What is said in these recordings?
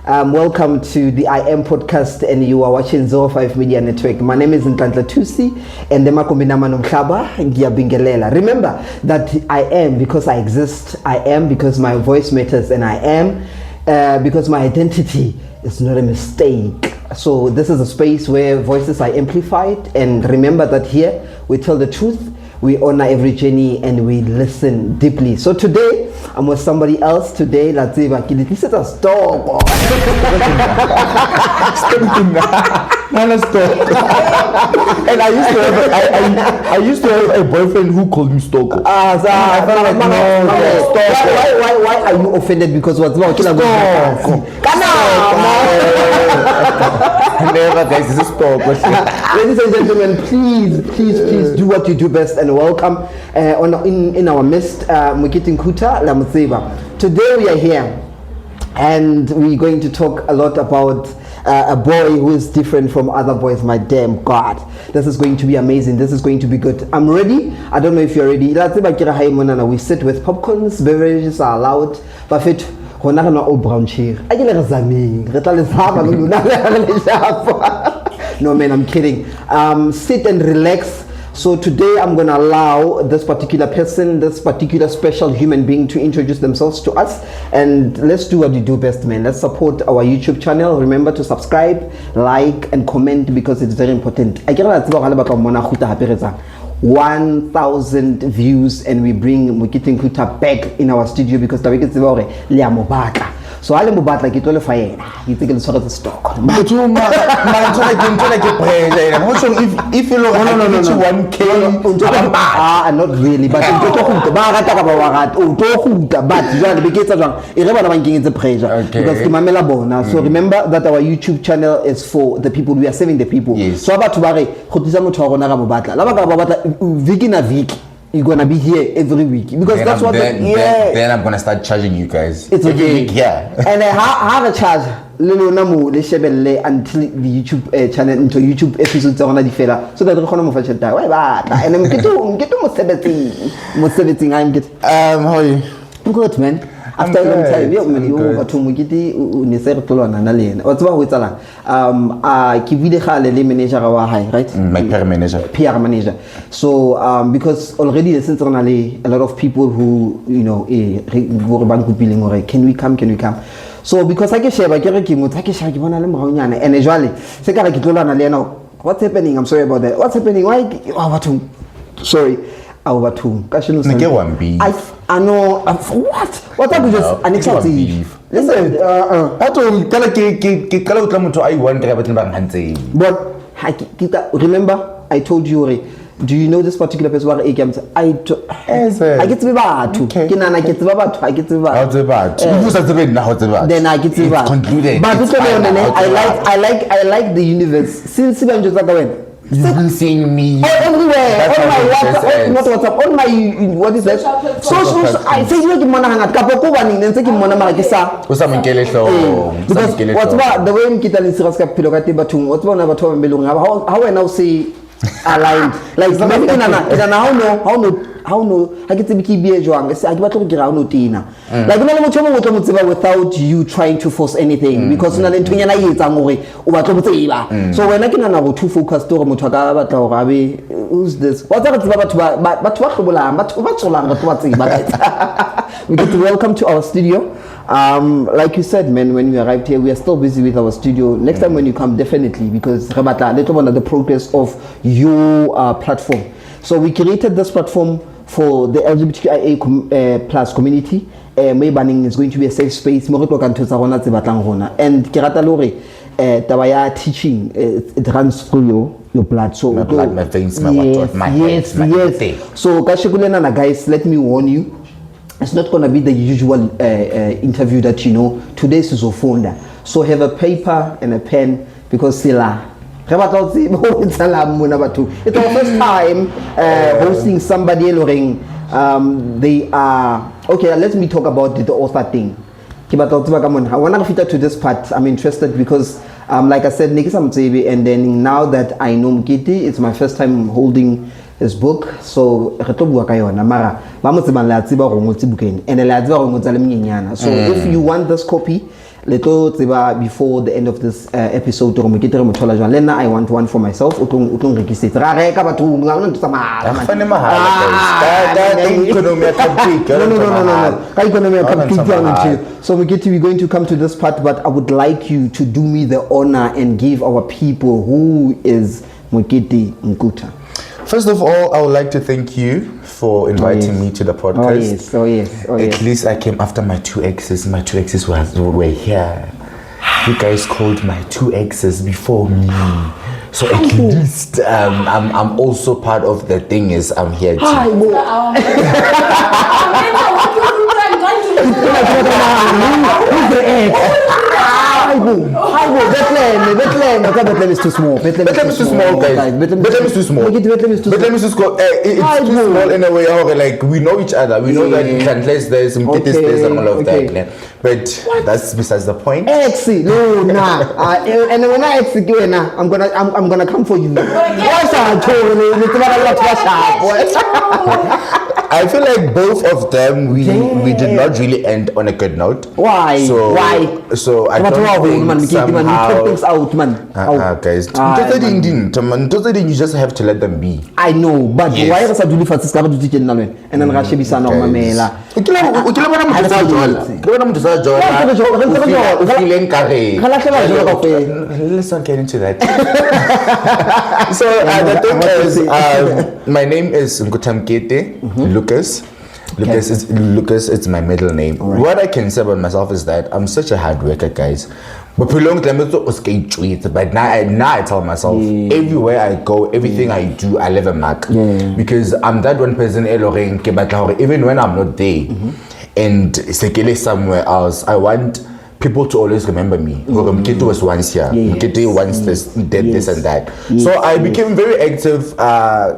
Welcome to the I Am podcast, and you are watching 05 Media Network. My name is Ntantla Tusi, and the Makombinama Nomhlaba Ngiyabingelela. Remember that I am because I exist. I am because my voice matters, and I am because my identity is not a mistake. So this is a space where voices are amplified, and remember that here we tell the truth. We honor every journey and we listen deeply. So today, I'm with somebody else. Today, let's see if I can set a stop. And I used to have a boyfriend who called me stalker. I felt like why are you offended because what's wrong? Never, guys, this is stalker. Ladies and gentlemen, please do what you do best and welcome in our midst Mukiti Nkuta Lamutseba. Today we are here and we're going to talk a lot about a boy who is different from other boys. My damn God, this is going to be amazing. This is going to be good. I'm ready. I don't know if you're ready. We sit with popcorns, beverages are allowed, buffet. No man, I'm kidding. Sit and relax. So today I'm gonna allow this particular person, this particular special human being to introduce themselves to us, and let's do what you do best, man. Let's support our YouTube channel. Remember to subscribe, like, and comment because it's very important. 1,000 views, and we bring Mukiti Nkuta back in our studio because the weekend so I am about like it all fire. You think it's sort of the stock. But you if you look no 1K, not really, but so remember that our YouTube channel is for the people. We are serving the people. Yes. So about you're gonna be here every week because then that's then I'm gonna start charging you guys. It's every okay. Week, yeah. And I have a charge. Until the YouTube channel into YouTube episodes on the fella. So that and I'm getting I'm how are you? Good, man. After a long time, what's right? My PR manager. So because already a lot of people who can we come? So because I can share and usually what's happening? I'm sorry about that. What's happening? Why? Sorry. I know. What are you just unexpected? Listen. But remember, I told you. Do you know this particular person? I get to be bad too. Then I get to be but I like the universe. Since I'm just you've been seeing me everywhere. On my WhatsApp, on my what is that? Social. I say you give money hang kapo and then take money marikisa. Because what's about the way I'm getting serious kapilokati batung. What's about number 12 belong? How I now say aligned. Like maybe how no I get to be joang. I get to get out tina. Like without you trying to force anything because so when I can too focused who's this? We get to welcome to our studio. Like you said, man, when we arrived here, we are still busy with our studio. Next time when you come, definitely, because later on the progress of your platform. So we created this platform for the LGBTQIA plus community. Maybanning is going to be a safe space. And Kirata Lore, Tawaya teaching, it runs through your blood. So my blood, my veins, my head, my day. So Kashikulena, guys, let me warn you. It's not going to be the usual interview that you know. Today's is Ofonda. So have a paper and a pen because Sila. It's our first time hosting somebody. They are okay. Let me talk about the author thing. I want to fit to this part. I'm interested because, like I said, and then now that I know Mkiti, it's my first time holding his book. So so if you want this copy, Leto tseba before the end of this episode to mo kitere mothola jwang lena I want one for myself o tong rekisetsa ra reka batho ngwana ntse tsamaya fane mahala guys ka economy ya cupcake no ka economy ya cupcake so we're going to come to this part but I would like you to do me the honor and give our people who is Mokete Nkuta. First of all, I would like to thank you for inviting me to the podcast. Oh yes. At least I came after my two exes. My two exes were here. You guys called my two exes before me. So at least I'm also part of the thing is I'm here too. Who's the ex? Bethlehem is too small. Bethlehem is too small, guys. Bethlehem is too small. Bethlehem is too small. It's too small in a way how like we know each other. We know that Chandler's there, some Kitty's there, and all of that. But that's besides the point. Exy, no, nah. And when I execute, I'm gonna come for you. What's I feel like both of them we did not really end on a good note. Why? So I don't think somehow things out, man. Guys, you just have to let them be. I know, but why is that? And then Rashi bisa no mamela. Let's not get into that. So the thing is, my name is Nkutamkete Lucas. Lucas, it's my middle name. Right. What I can say about myself is that I'm such a hard worker, guys. But now I tell myself, everywhere I go, everything I do, I leave a mark. Because I'm that one person, even when I'm not there, and somewhere else, I want people to always remember me. Mkete was once here. Mkete once this, did this and that. So I became very active. I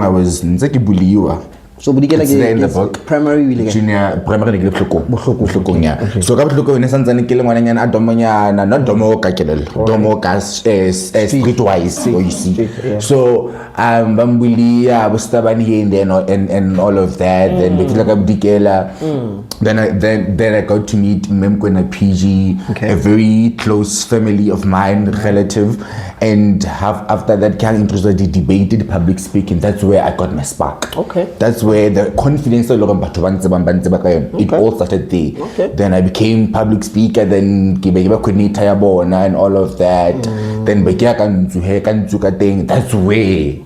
was Buliwa. So Budikela in the book. Primary junior primary okay. So Kabutloko in Sanzani Kilamania Domania, not Domo Kakel, Domo Kas streetwise, you see. So Bambulia, Bustabani and all of that, then Budikela. Then I got to meet Memkwena PG, a very close family of mine, relative, and after that kind of interested in debated public speaking. That's where I got my spark. That's where the confidence it all started there. Then I became public speaker, then and all of that. Then that's where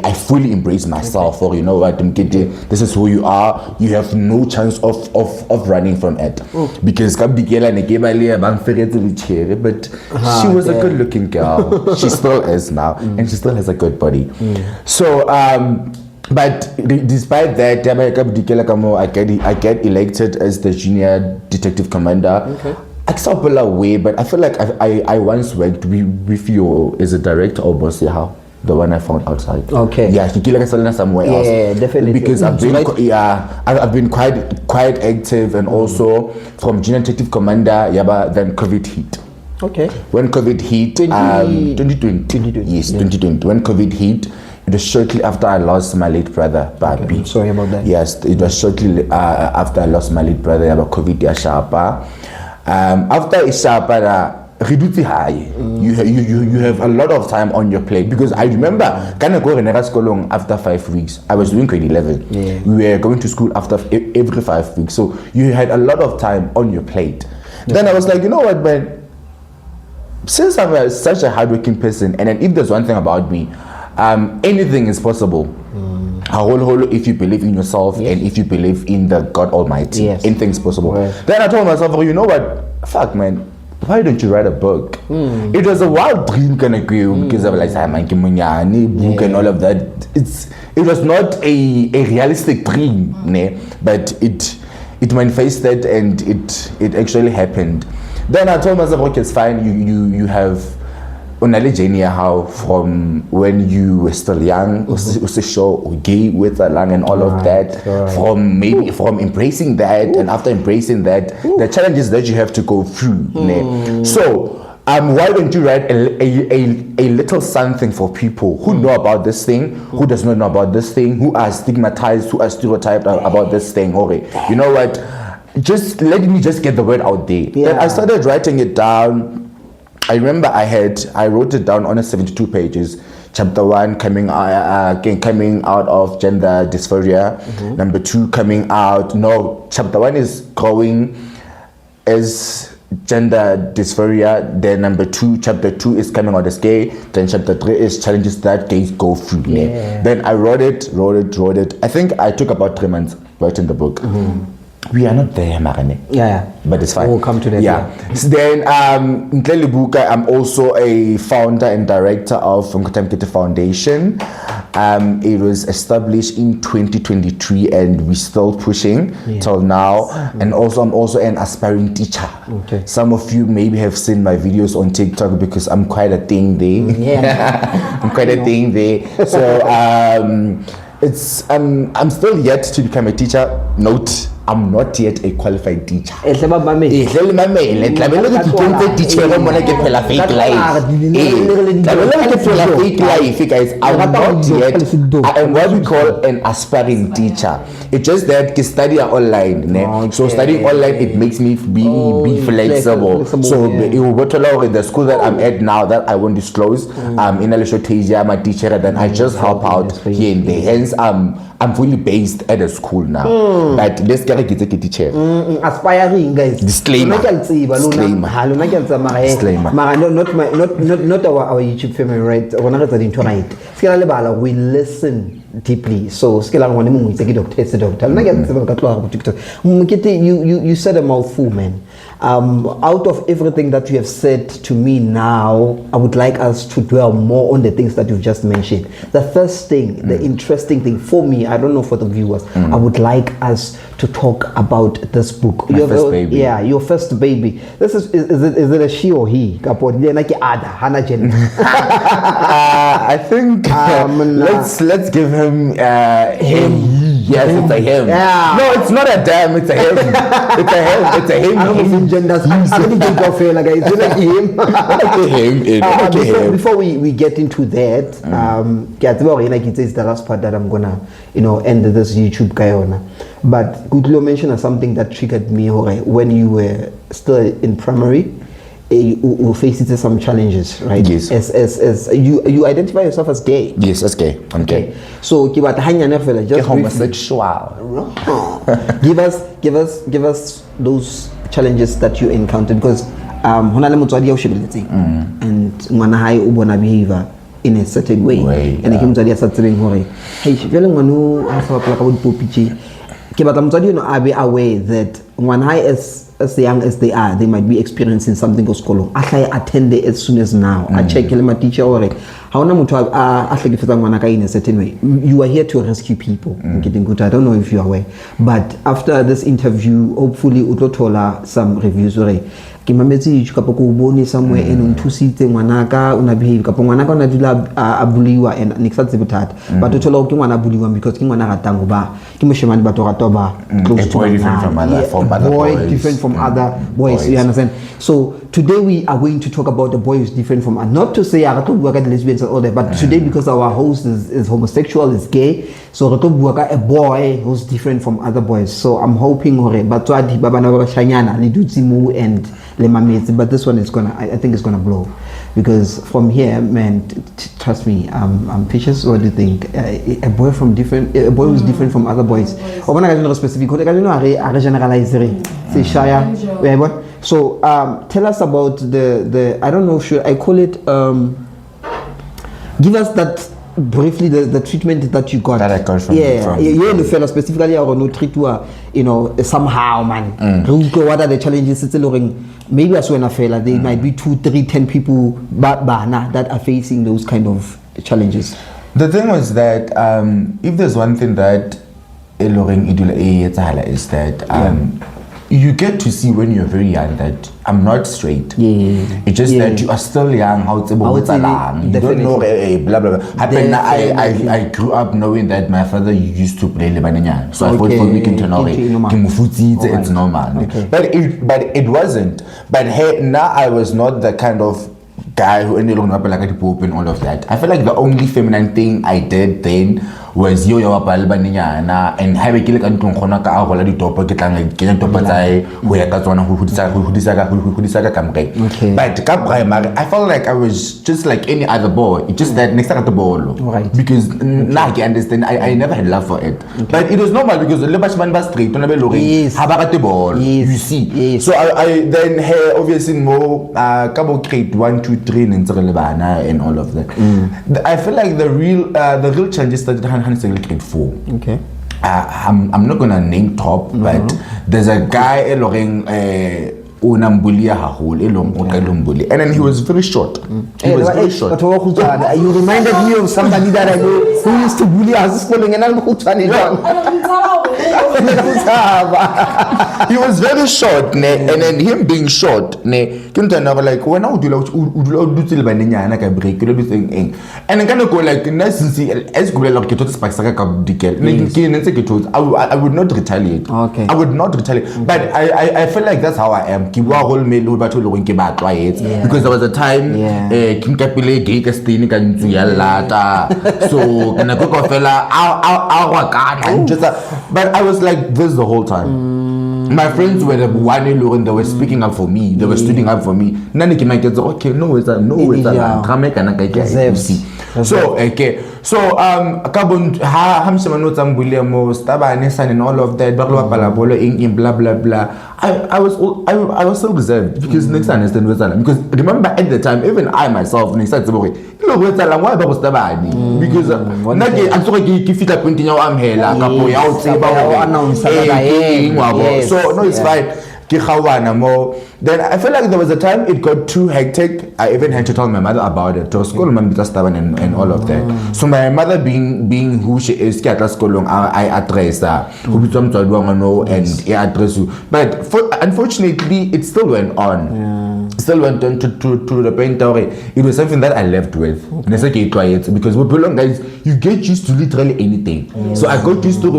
I fully embrace myself. Or you know what, this is who you are. You have no chance of running from it. Because but she was a good looking girl. She still is now, and she still has a good body. So but despite that, I get elected as the junior detective commander. I saw a way, but I feel like I once worked with you as a director or boss. How the one I found outside. Yeah, somewhere else. Yeah, definitely. Because I've been quite active, and also from junior detective commander. Then COVID hit. When COVID hit, 2020. Yes, 2020. When COVID hit, it was shortly after I lost my late brother, Babi. I'm sorry about that. Yes, it was shortly after I lost my late brother, COVID Ishapa. After Ishapa, you have a lot of time on your plate, because I remember after 5 weeks. I was doing grade 11. We were going to school after every 5 weeks, so you had a lot of time on your plate. Then I was like, you know what, man, since I'm such a hardworking person, and then if there's one thing about me, anything is possible. If you believe in yourself, and if you believe in the God Almighty, anything's possible. Then I told myself, you know what, fuck, man, why don't you write a book? It was a wild dream kind of girl, because I was like, book and all of that. It was not a realistic dream, but it manifested, and it actually happened. Then I told myself, okay, it's fine. You have how from when you were still young, gay with a lung and all of that, from embracing that, and after embracing that, the challenges that you have to go through. So why don't you write a little something for people who know about this thing, who does not know about this thing, who are stigmatized, who are stereotyped about this thing. You know what? just let me just get the word out there. Then I started writing it down. I remember I wrote it down on a 72 pages. Chapter 1 coming out of gender dysphoria. Number 2 coming out. No, chapter 1 is growing as gender dysphoria. Then number 2, chapter 2 is coming out as gay. Then chapter 3 is challenges that gays go through. Then I wrote it. I think I took about 3 months writing the book. We are not there, Marane. But it's fine. We'll come to that. So then, I'm also a founder and director of Mkotamkete Foundation. It was established in 2023, and we're still pushing till now. And also, I'm also an aspiring teacher. Some of you maybe have seen my videos on TikTok because I'm quite a thing there. I'm quite a thing there. So I'm still yet to become a teacher. Note, I'm not yet a qualified teacher. Guys, I'm not yet. I am what we call an aspiring teacher. It's just that I study online. So studying online, it makes me be flexible. So it will go in the school that I'm at now that I won't disclose. In Alishotesia, I'm a teacher, and then I just help out here and there. Hence, I'm fully based at a school now. But let's get a teacher. Aspiring, guys. Disclaimer. Disclaimer. Not our YouTube family, right? We listen deeply. So you said a mouthful, man. Out of everything that you have said to me now, I would like us to dwell more on the things that you've just mentioned. The first thing, the interesting thing for me, I don't know for the viewers, I would like us to talk about this book. My first baby. Yeah, your first baby. This is it a she or he? I think let's give him him. Yes, it's a him. Yeah. No, it's not a damn, it's a him. It's a him. I don't know if genders. I don't think of it like it's like him. Before we get into that, like it is the last part that I'm gonna, end this YouTube guy on. But Goodlow mentioned something that triggered me when you were still in primary. You faced some challenges, right? Yes. As you identify yourself as gay. Yes, as gay. I'm gay. So just homosexual. give us those challenges that you encountered, because and ngwana hae o bona behavior in a certain way. And ke motswadi a sa tsebeng hore hey jwale ngwana a sa bapala ka bo dipopi ke batla motswadi a be aware that ngwana hae as young as they are, they might be experiencing something go sekolong. I attend it as soon as now. I check my teacher or how na motho a hlekefetsa ngwana ka in a certain way. You are here to rescue people. Getting good. I don't know if you are aware, but after this interview, hopefully utothola some reviews ke mametse ka po ko bone somewhere and nthusitse ngwanaka una behave ka po ngwanaka una dula a buliwa and ne sa tsebe thata but uthola ke ngwana buliwa because ke ngwana ratang go ba ke moshemane ba to ba close to different from other boys. You understand? So today we are going to talk about a boy who's different from, not to say I don't work at lesbians and all that, but today because our host is homosexual, is gay, so I don't work at a boy who's different from other boys. So I'm hoping but this one is gonna, I think it's gonna blow, because from here, man, trust me, I'm patient. What do you think? A boy who's different from other boys. Specific, generalize. So tell us about the I don't know, should I call it give us that briefly the treatment that you got. That I got from you the fellow specifically or no treat somehow, man. What are the challenges? It's maybe as when I feel there might be 2, 3, 10 people that are facing those kind of challenges. The thing was that if there's one thing that is that you get to see when you're very young that I'm not straight. It's just that you are still young. How you don't know blah blah blah. I grew up knowing that my father used to play lebananya, so I thought for me it's normal. But it wasn't. But hey, now I was not the kind of guy who ended up like a poop and all of that. I feel like the only feminine thing I did then was yo ya bapala banyana and ha be ke le ka ntlong gona ka a gola ditopo ke tlang ke nya topo tsae go ya ka tsona go hudisa ka kamre but ka primary I felt like I was just like any other boy. It just that next time at the ball because now I understand I never had love for it but it was normal because le bashman ba straight ona be lori ha ba ka te ball you see so I then obviously more ka bo grade 1 2 3 ntse re le bana and all of that I feel like the real changes started in grade 4 okay I'm not gonna name top but there's a guy eloreng unambulia haholo elong oqelombuli and then he was very short he was very short you reminded me of somebody that I know who used to bully us schooling and he was very short and then him being short like when I would do banenyana ka break lo thing and kind of go like since as go like to spark saka ka dikel I would not retaliate I would not retaliate but I feel like that's how I am ke bua go le le batho le go ke ba tlwaetse because there was a time ke nkapile gay ka stene ka ntsu ya lata so kana go fela but I was like this the whole time my friends were the one and they were speaking up for me they were standing up for me nane ke make okay no it's drama kana ka see so okay so kabon ha msemano tsambule mo stabane san and all of that ba lo bapala bolo in blah blah blah I was so reserved because next time I understand what's that because remember at the time even I myself next time tsebo lo go tsala ngwa ba go stabane because nake a tsoga ke fitla point nya o amhela kapo ya o tseba o announce so no it's fine then I feel like there was a time it got too hectic. I even had to tell my mother about it. To school, and all of that. So my mother being who she is, I address her. And I address you. But unfortunately, it still went on. Still went on to the point where it was something that I left with. Because we belong, guys. You get used to literally anything. So I got used to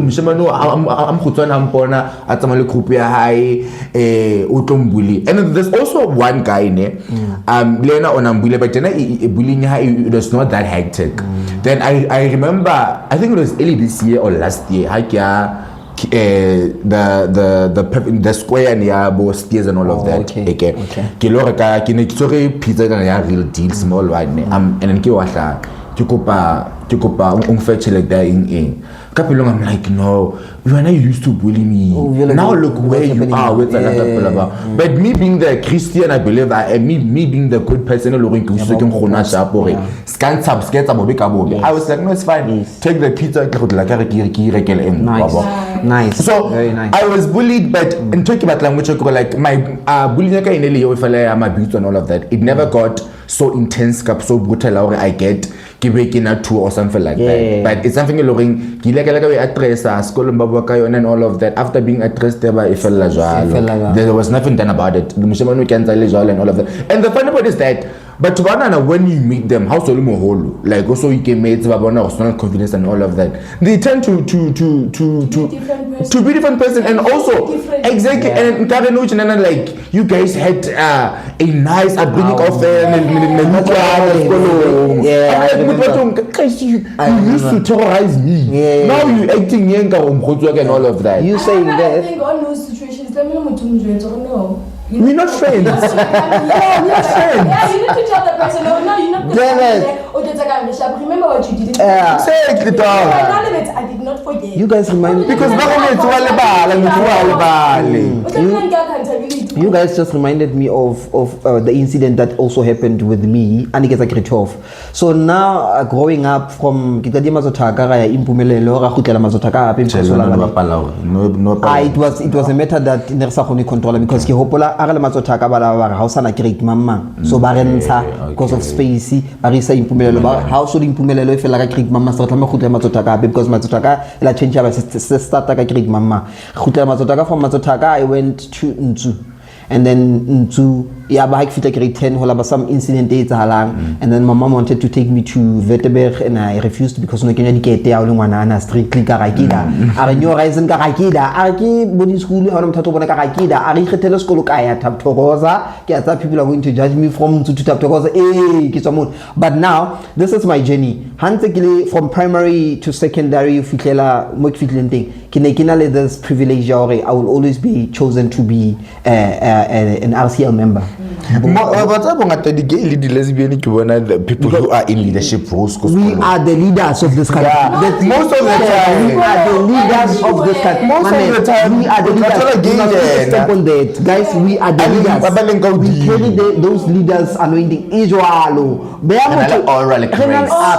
and there's also one guy Lena onambule but bullying her it was not that hectic then I remember I think it was early this year or last year the square near both stairs and all of that okay pizza real deal small one and then ke kopa fetch like that in Kapilong, I'm like, no, you are not used to bully me. Now look where you are with but me being the Christian, I believe me being the good person, I was like, no, it's fine. Take the pizza. Nice. So very nice. I was bullied, but in talking about language, like my bullying my boots and all of that, it never got so intense, so brutal. I get two or something like that. But it's something address school and all of that. After being addressed there there was nothing done about it. And all of that. And the funny part is that but when you meet them, how like also you can make personal confidence and all of that. They tend to be different person and also exactly and like you guys had a nice upbringing of you used to terrorize me. Now you acting younger and all of that. You saying that? I think on those situations, no. We're not friends. No, we're not friends. Yeah, you need to tell the person, no, you're not remember what you did. Exactly, dog. I did not forget. You guys remind me. Because you guys just reminded me of the incident that also happened with me and it grade 12. So now growing up from it was a matter that control because so because of space how should impumelelo if like a mama because la change start from I went to Nzu. and then to ba ke fitla grade 10 hola ba some incident e etsahalang, and then my mom wanted to take me to Wittenberg and I refused because no kenya dikete ya o le ngwana ana strictly ka rakida a re nyo reason ka rakida a ke body school ha ona mthatho bona ka rakida a re ikgethele sekolo ka ya Taptokoza ke atsa people are going to judge me from to Taptokoza ke tswa mo. But now this is my journey hantse ke from primary to secondary fitlela mo ke fitleng teng ke ne ke na le this privilege ya hore I will always be chosen to be an RCL member. But the gay and the lesbian, the people who are in leadership roles. We are the leaders of this country. Most of the time, we are the leaders of this country. Most of the time, we are the leaders. Step on that, guys. We are the leaders. We carry those leaders anointing. Israel,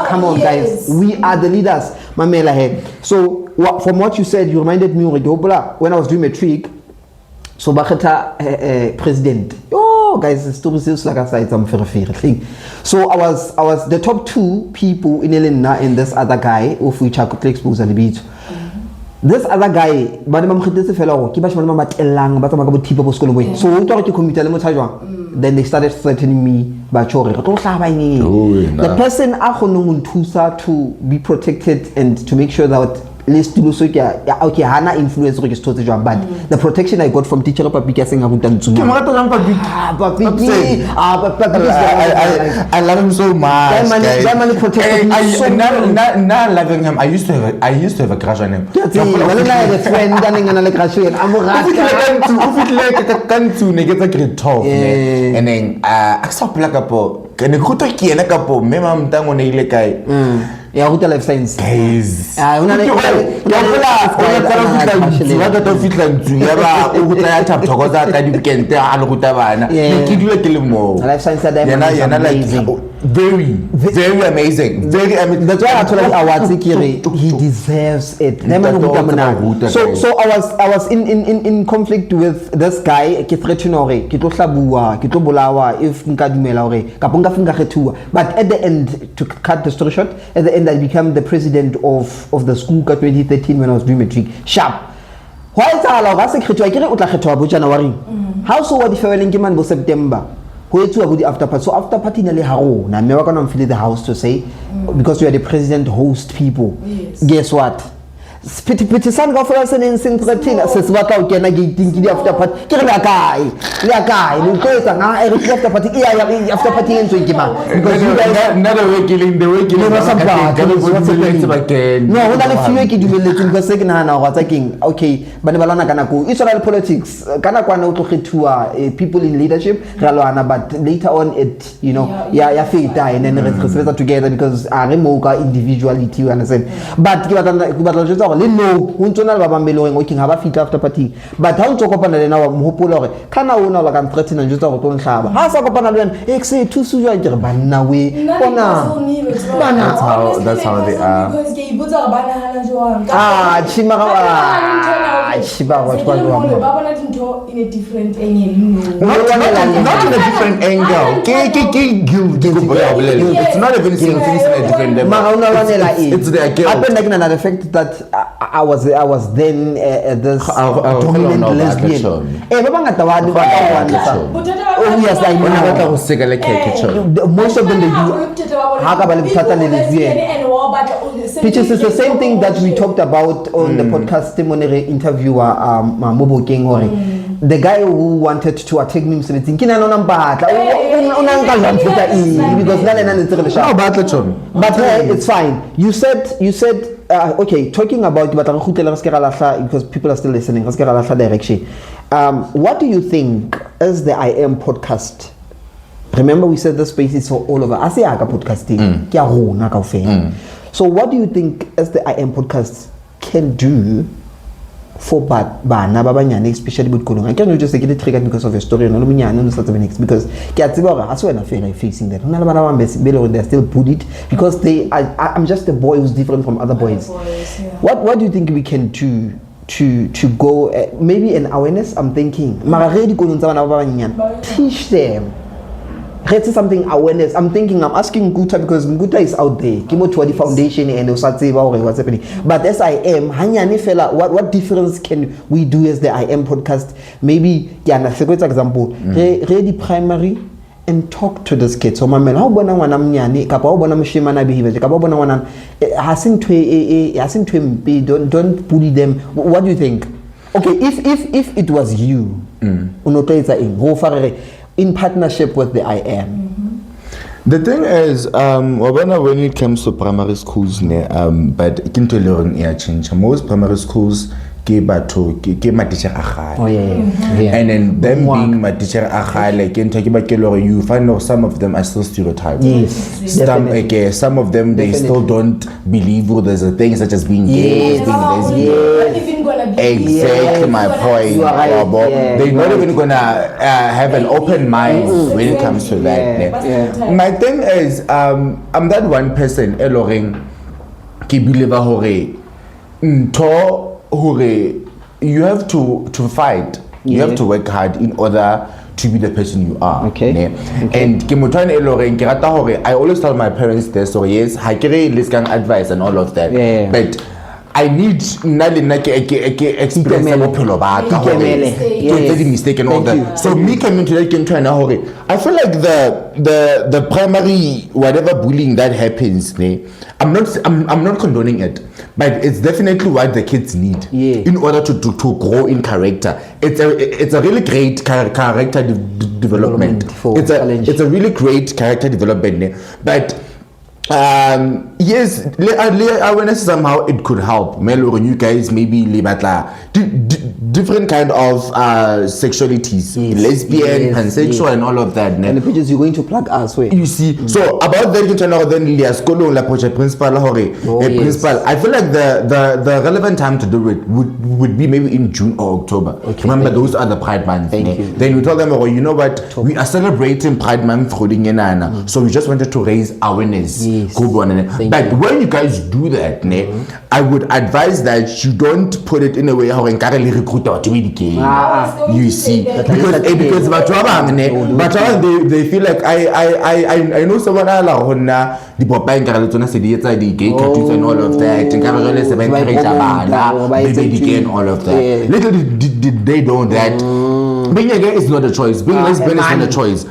come on, guys. We are the leaders. Mamela here. So from what you said, you reminded me of when I was doing matric. So Baketa president. Oh guys, it's still like I said, some fair thing. So I was the top 2 people in Elena and this other guy of which I could expose a bit. This other guy, but I'm going fellow, keep us lang, but I'm about people school away. So we talked to committee then they started threatening me by chore. The person to be protected and to make sure that list to so okay hana influence re ke stotse jwa, but the protection I got from teacher papi ke senga ruta ntsunga I love him so much. That man protected me so much. Now loving him, I used to have a crush on him. Wala na the friend daning na le crush yena to ne get grade 12 and then accept la kapo ke ne go to ke ena kapo me mamtango ne ile kai ya ruta life science guys una le life science amazing. Very amazing. That's why I told him awards he deserves it. So I was in conflict with this guy ke threaten hore ke tlo hlabua ke tlo bolawa if nka dumela hore kapo nka finga kgethuwa, but at the end, to cut the story short, at the end I became the president of the school ka 2013 when I was doing matric sharp. Why is ala ga se kgethuwa ke re o tla kgethuwa bo January how so wa di feweleng ke man bo September go etsuwa go di after party. So after party na le haro na me wa kana mfile the house to say because we are the president host people. Guess what? Piti san go for sen threatening se se batla o kena gating ke di after party ke re la kai le go etsa nga e re after party after party entso ke ba because you guys another way killing the way killing no hona le fiwe ke dumeletse because se ke nahana go tsa king okay ba ne ba lwana kana go Israel politics kana kwana o tlogethuwa people in leadership ra lwana, but later on it ya feta and then re sebetsa together because are mo ka individuality, you understand. But ke batla jwetsa le no ho ntsona le ba bambele go okay ha ba fitla after party, but ha o ntso kopana le na wa mohopolo gore kana ona la ka threaten njutsa go tlo nhlaba ha sa kopana le wena exe thusu ya ke banna we bona that's how they are. Because ke ibutsa bana hala jwang chima chiba what kwa jwa ba bona dinto in a different angle. Not in a different angle. It's not even seeing things in a different level. It's their guilt. Happened like another fact that I was then this dominant lesbian. Ba bangata ba di ba oh yes, I know. Most of them they do. Haka ba le bothata le lesbian. Pictures is the same thing that we talked about on the podcast testimony interviewer Mobo King Hore. The guy who wanted to attack me msebenzini kina nona mpatla unanka mfuta because nale nani tsere sha but it's fine. You said okay, talking about batla go khutlela se ke lahla because people are still listening se ke lahla direction. What do you think is the I Am podcast? Remember we said the space is for all of us. Asiaka podcasting ke a rona kaofela. So what do you think as the I Am podcast can do for bana ba banyane, especially with kolong? I can't just get triggered because of your story no munyane no start next because ke a tseba gore as wena fela facing that hona le bana ba mbele they're still bullied because I'm just a boy who's different from other boys. What do you think we can do to go maybe an awareness? I'm thinking mara re di kolong tsa bana ba banyane, teach them It's something awareness. I'm asking Nguta because Nguta is out there. Kimo Twadi Foundation and what's happening. But as I am, hanyane fela, what difference can we do as the I am podcast? Maybe, for example, ready primary and talk to these kids. So my man, how bona wana mnyane, kapa how bona mshima na behavior, kapa bona wana hasn't to don't bully them. What do you think? Okay, if it was you, in partnership with the I am. The thing is, when it comes to primary schools, but kinto learn change. Most primary schools ke my teacher and then them being my teacher like you find out some of them are still stereotyped. Some of them they still don't believe there's a thing such as being gay, being lesbian. Exactly my point. They're not even gonna have an open mind when it comes to that. My thing is, I'm that one person ki believer you have to fight. You have to work hard in order to be the person you are. And I always tell my parents this, so yes, I carry this advice and all of that. But I need experience mistake and all that. So me coming to that I feel like the primary whatever bullying that happens, I'm not condoning it, but it's definitely what the kids need in order to grow in character. It's a really great character development. It's a really great character development, but yes, awareness somehow it could help. You guys maybe different kind of sexualities, lesbian, pansexual, and all of that. And the pages you're going to plug us with. You see, so about that, you can then la principal. I feel like the relevant time to do it would be maybe in June or October. Remember, those are the Pride months. Then we told them, you know what, we are celebrating Pride month, so we just wanted to raise awareness. But when you guys do that, I would advise that you don't put it in a way how to be gay. You see, because they feel like I know someone the gay cartoons and all of that, and all of that. Little did they know that being a gay is not a choice. Being lesbian is not a choice.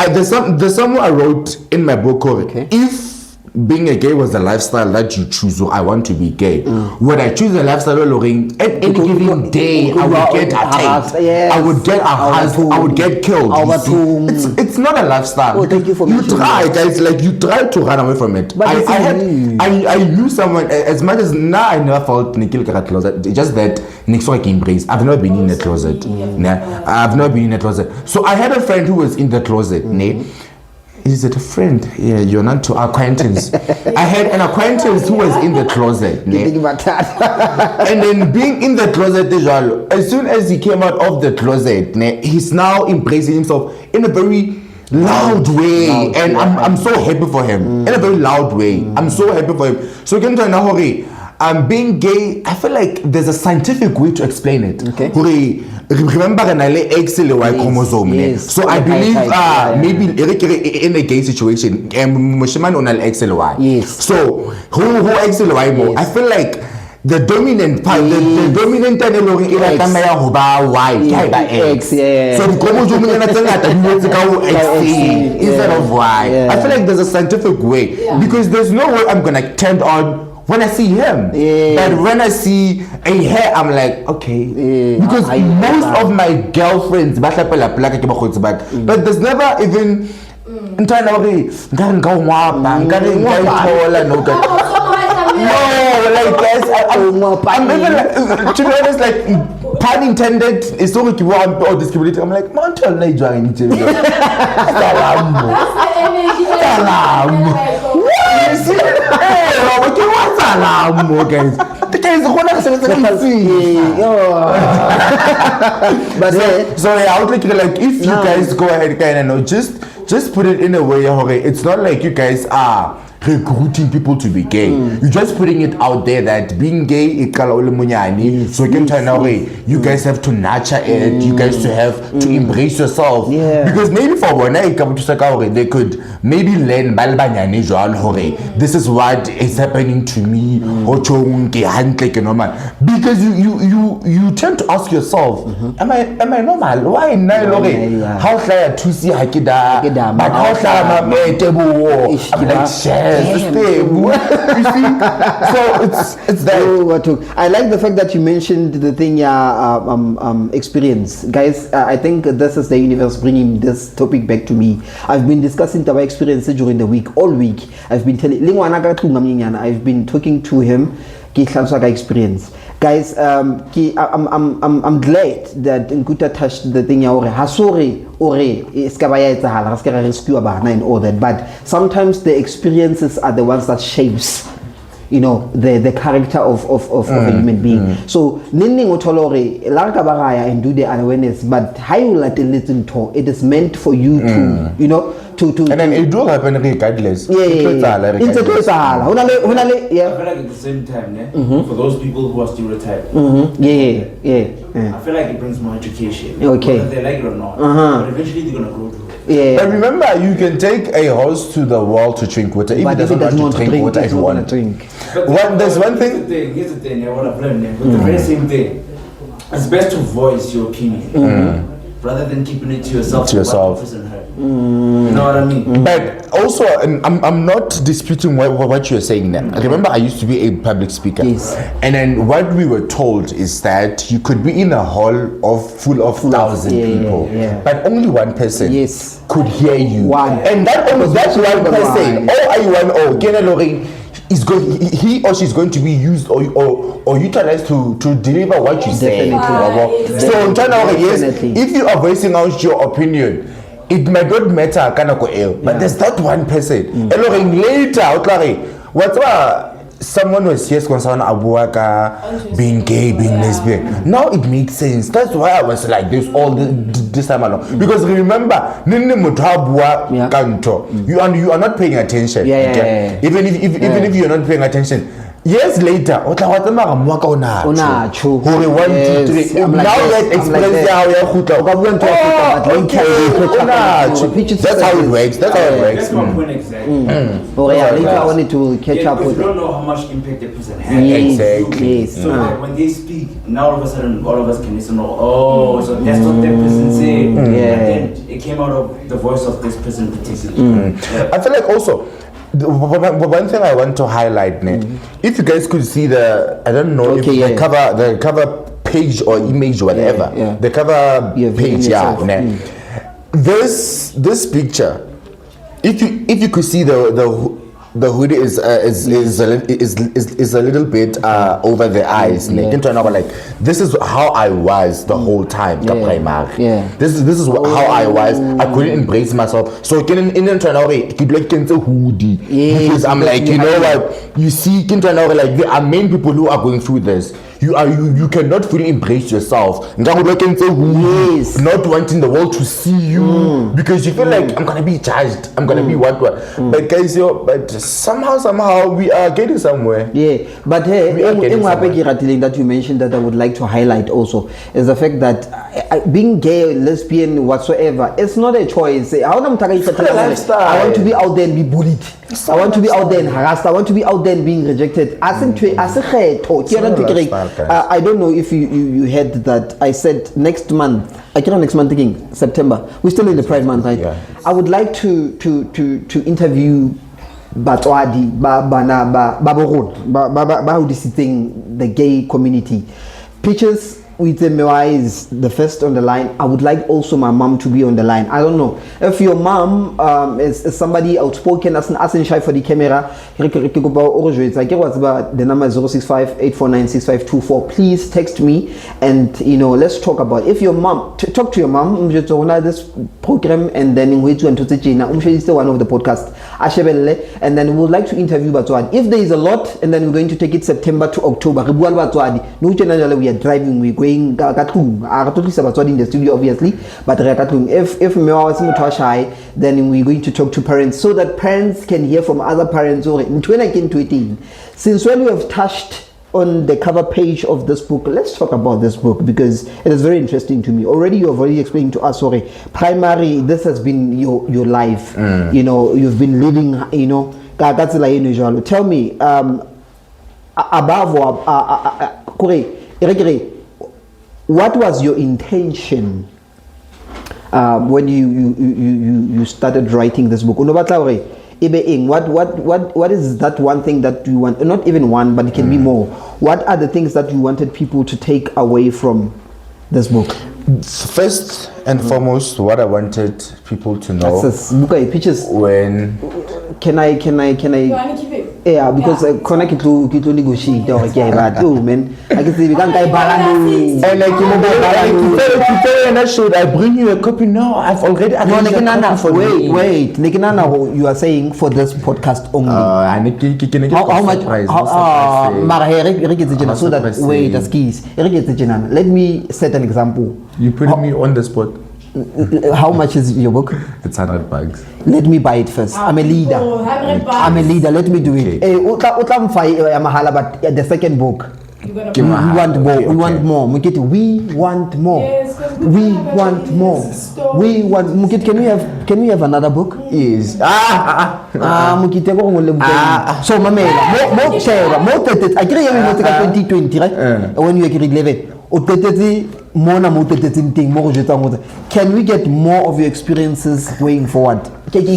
There's someone I wrote in my book, if being a gay was a lifestyle that you choose, so I want to be gay. Would I choose a lifestyle at any given day I would get attacked, I would get I would get killed. It's not a lifestyle. You try, guys, like you try to run away from it. But I knew someone, as much as now I never felt Nikil closet, just that next week embrace. I've never been in a closet. I've never been in a closet. So I had a friend who was in the closet. Is it a friend? Yeah, you're not to acquaintance. I had an acquaintance who was in the closet. And then being in the closet, as soon as he came out of the closet, he's now embracing himself in a very loud way. And I'm so happy for him. In a very loud way. I'm so happy for him. So again, being gay, I feel like there's a scientific way to explain it. Remember an X and Y chromosome. So I believe maybe in a gay situation, Mushiman on an X and Y. So who X and Y more? I feel like the dominant part, the dominant X. So the chromosome instead of Y. I feel like there's a scientific way because there's no way I'm gonna turn on when I see him. But when I see a hair, I'm like, okay. Because most of my girlfriends, but there's never even I'm even like, to be honest, like, pun intended, it's so much or discriminated. I'm like, man, tell me join each other. The guys but so I would like if you guys go ahead and just put it in a way, it's not like you guys are recruiting people to be gay. You're just putting it out there that being gay so you can turn away. You guys have to nurture it. You guys have to embrace yourself. Because maybe for one they could maybe learn this is what is happening to me. Because you tend to ask yourself, am I normal? Why how to see Hakida? But how I'm like, so it's that. I like the fact that you mentioned the thing experience. Guys, I think this is the universe bringing this topic back to me. I've been discussing our experiences during the week, all week. I've been talking to him experience. Guys, I'm glad that Nkuta touched the thing and all that, but sometimes the experiences are the ones that shapes the character of a human being. So ninding otolore larka baraya and do the awareness, but how you let it listen to it is meant for you to to and then it do happen regardless. I feel like at the same time, for those people who are stereotyped, I feel like it brings more education. Okay. Whether they like it or not. But eventually they're gonna grow through it. But remember, you can take a horse to the well to drink water if it doesn't want to drink water if you want to drink. There's one thing. Here's the thing, what I've learned, but the very same thing. It's best to voice your opinion rather than keeping it to yourself. You know what I mean? But also, I'm not disputing what you're saying now. Remember, I used to be a public speaker. Yes. And then what we were told is that you could be in a hall full of 1,000 people, but only one person could hear you. And that one person, he or she's going to be used or utilized to deliver what you say. So if you are voicing out your opinion, it might not matter but there's that one person. Later, someone was here concerned about being gay, being lesbian. Now it makes sense. That's why I was like this all this time along. Because remember, you are not paying attention. Even if you're not paying attention. Years later, now that explains how that's how it works. That's my point exactly. Later I wanted to catch up with you don't know how much impact the person has. Exactly. So like when they speak, now all of a sudden all of us can listen. So that's what that person said. And then it came out of the voice of this person particularly. I feel like also one thing I want to highlight, if you guys could see the the cover page or image or whatever, the cover page, this picture, if you could see the hoodie is a little bit over the eyes. Like this is how I was the whole time. This is how I was. I couldn't embrace myself. So because I'm like, you know what? You see, like there are many people who are going through this. You cannot fully embrace yourself. Not wanting the world to see you because you feel like I'm gonna be judged. I'm gonna be what. But guys, somehow we are getting somewhere. But hey, that you mentioned that I would like to highlight also is the fact that being gay, lesbian, whatsoever, it's not a choice. I want to be out there and be bullied. I want to be out there and harassed. I want to be out there and being rejected. I don't know if you heard that I said next month. September. We're still in the Pride month, right? I would like to interview the gay community. Pictures with the is the first on the line. I would like also my mom to be on the line. I don't know if your mom is somebody outspoken as shy for the camera. The number is 065-849-6524. Please text me and let's talk about if your mom talk to your mom this program and then in to one of the podcast and then we would like to interview Batwadi. If there is a lot and then we're going to take it September to October. We are driving, we're going going ka tlung a re tlotlisa batswadi in the studio obviously but re ka tlung if me wa se motho wa shy then we're going to talk to parents so that parents can hear from other parents or ntwena ke ntweting since when we have touched on the cover page of this book, let's talk about this book because it is very interesting to me. Already you have already explained to us, sorry, primary, this has been your life. You know, you've been living, you know, tell me, above what was your intention when you started writing this book? What is that one thing that you want, not even one but it can be more, what are the things that you wanted people to take away from this book? First and foremost, what I wanted people to know pictures when can I You want to keep it? yeah because connect to negotiate okay but oh man I can see we can't and like you know and should I bring you a copy? No, I've already wait Nikinana, you are saying for this podcast only how much so that wait let me set an example. You putting me on the spot. How much is your book? It's $100. Let me buy it first. I'm a leader. Let me do it. But the second book. We want more. We want more. Mukiti, we want more. Yes, we want more. We want. Mukiti, can we have another book? Yes. Mukiti, so mamela, more share, more tetet. I agree with 2020, right? When you agree 11. Can we get more of your experiences going forward? You would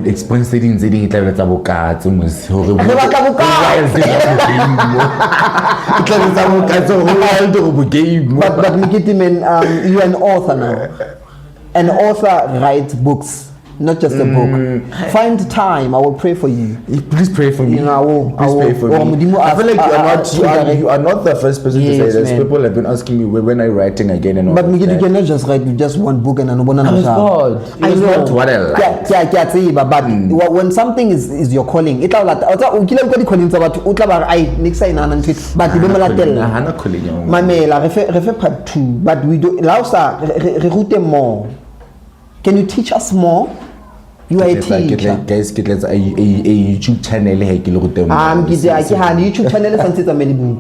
experience it but Nikiti, man, you're an author now. An author writes books. Not just a book. Find time. I will pray for you. Please pray for me. You know, Please pray for me. I feel like you are not the first person to say this. Man. People have been asking me when I'm writing again and all. But you cannot just write just one book and another. I know what I like. But when something is your calling, it but part 2. But we do more. Can you teach us more? You are a teacher. Guys, get a YouTube channel. YouTube channel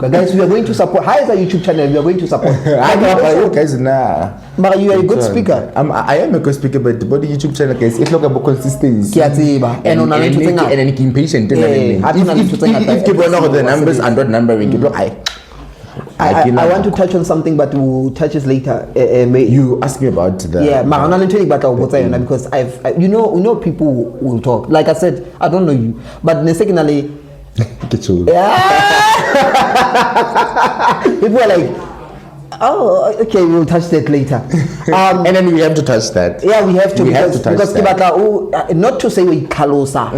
guys, we are going to support. How is our YouTube channel? We are going to support. But you are a good speaker. I am a good speaker, but the YouTube channel, guys, it's like about consistency. And impatient. If you know the numbers and not numbering, I want to touch on something, but we'll touch it later. You asked me about the because you know people will talk. Like I said, I don't know you, but secondly, people are like, oh, okay, we'll touch that later. And then we have to touch that. Yeah, we have to. Because that. Not to say we kalosa,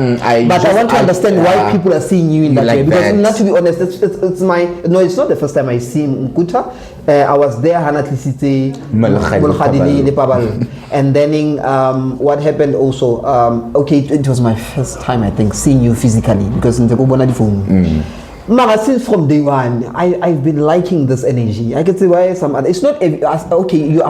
but I want to understand why people are seeing you in that way. Because not to be honest, it's not the first time I see Mkuta. I was there, and then what happened also? Okay, it was my first time I think seeing you physically because in the since from day one, I've been liking this energy. I can see why some other. It's not okay. You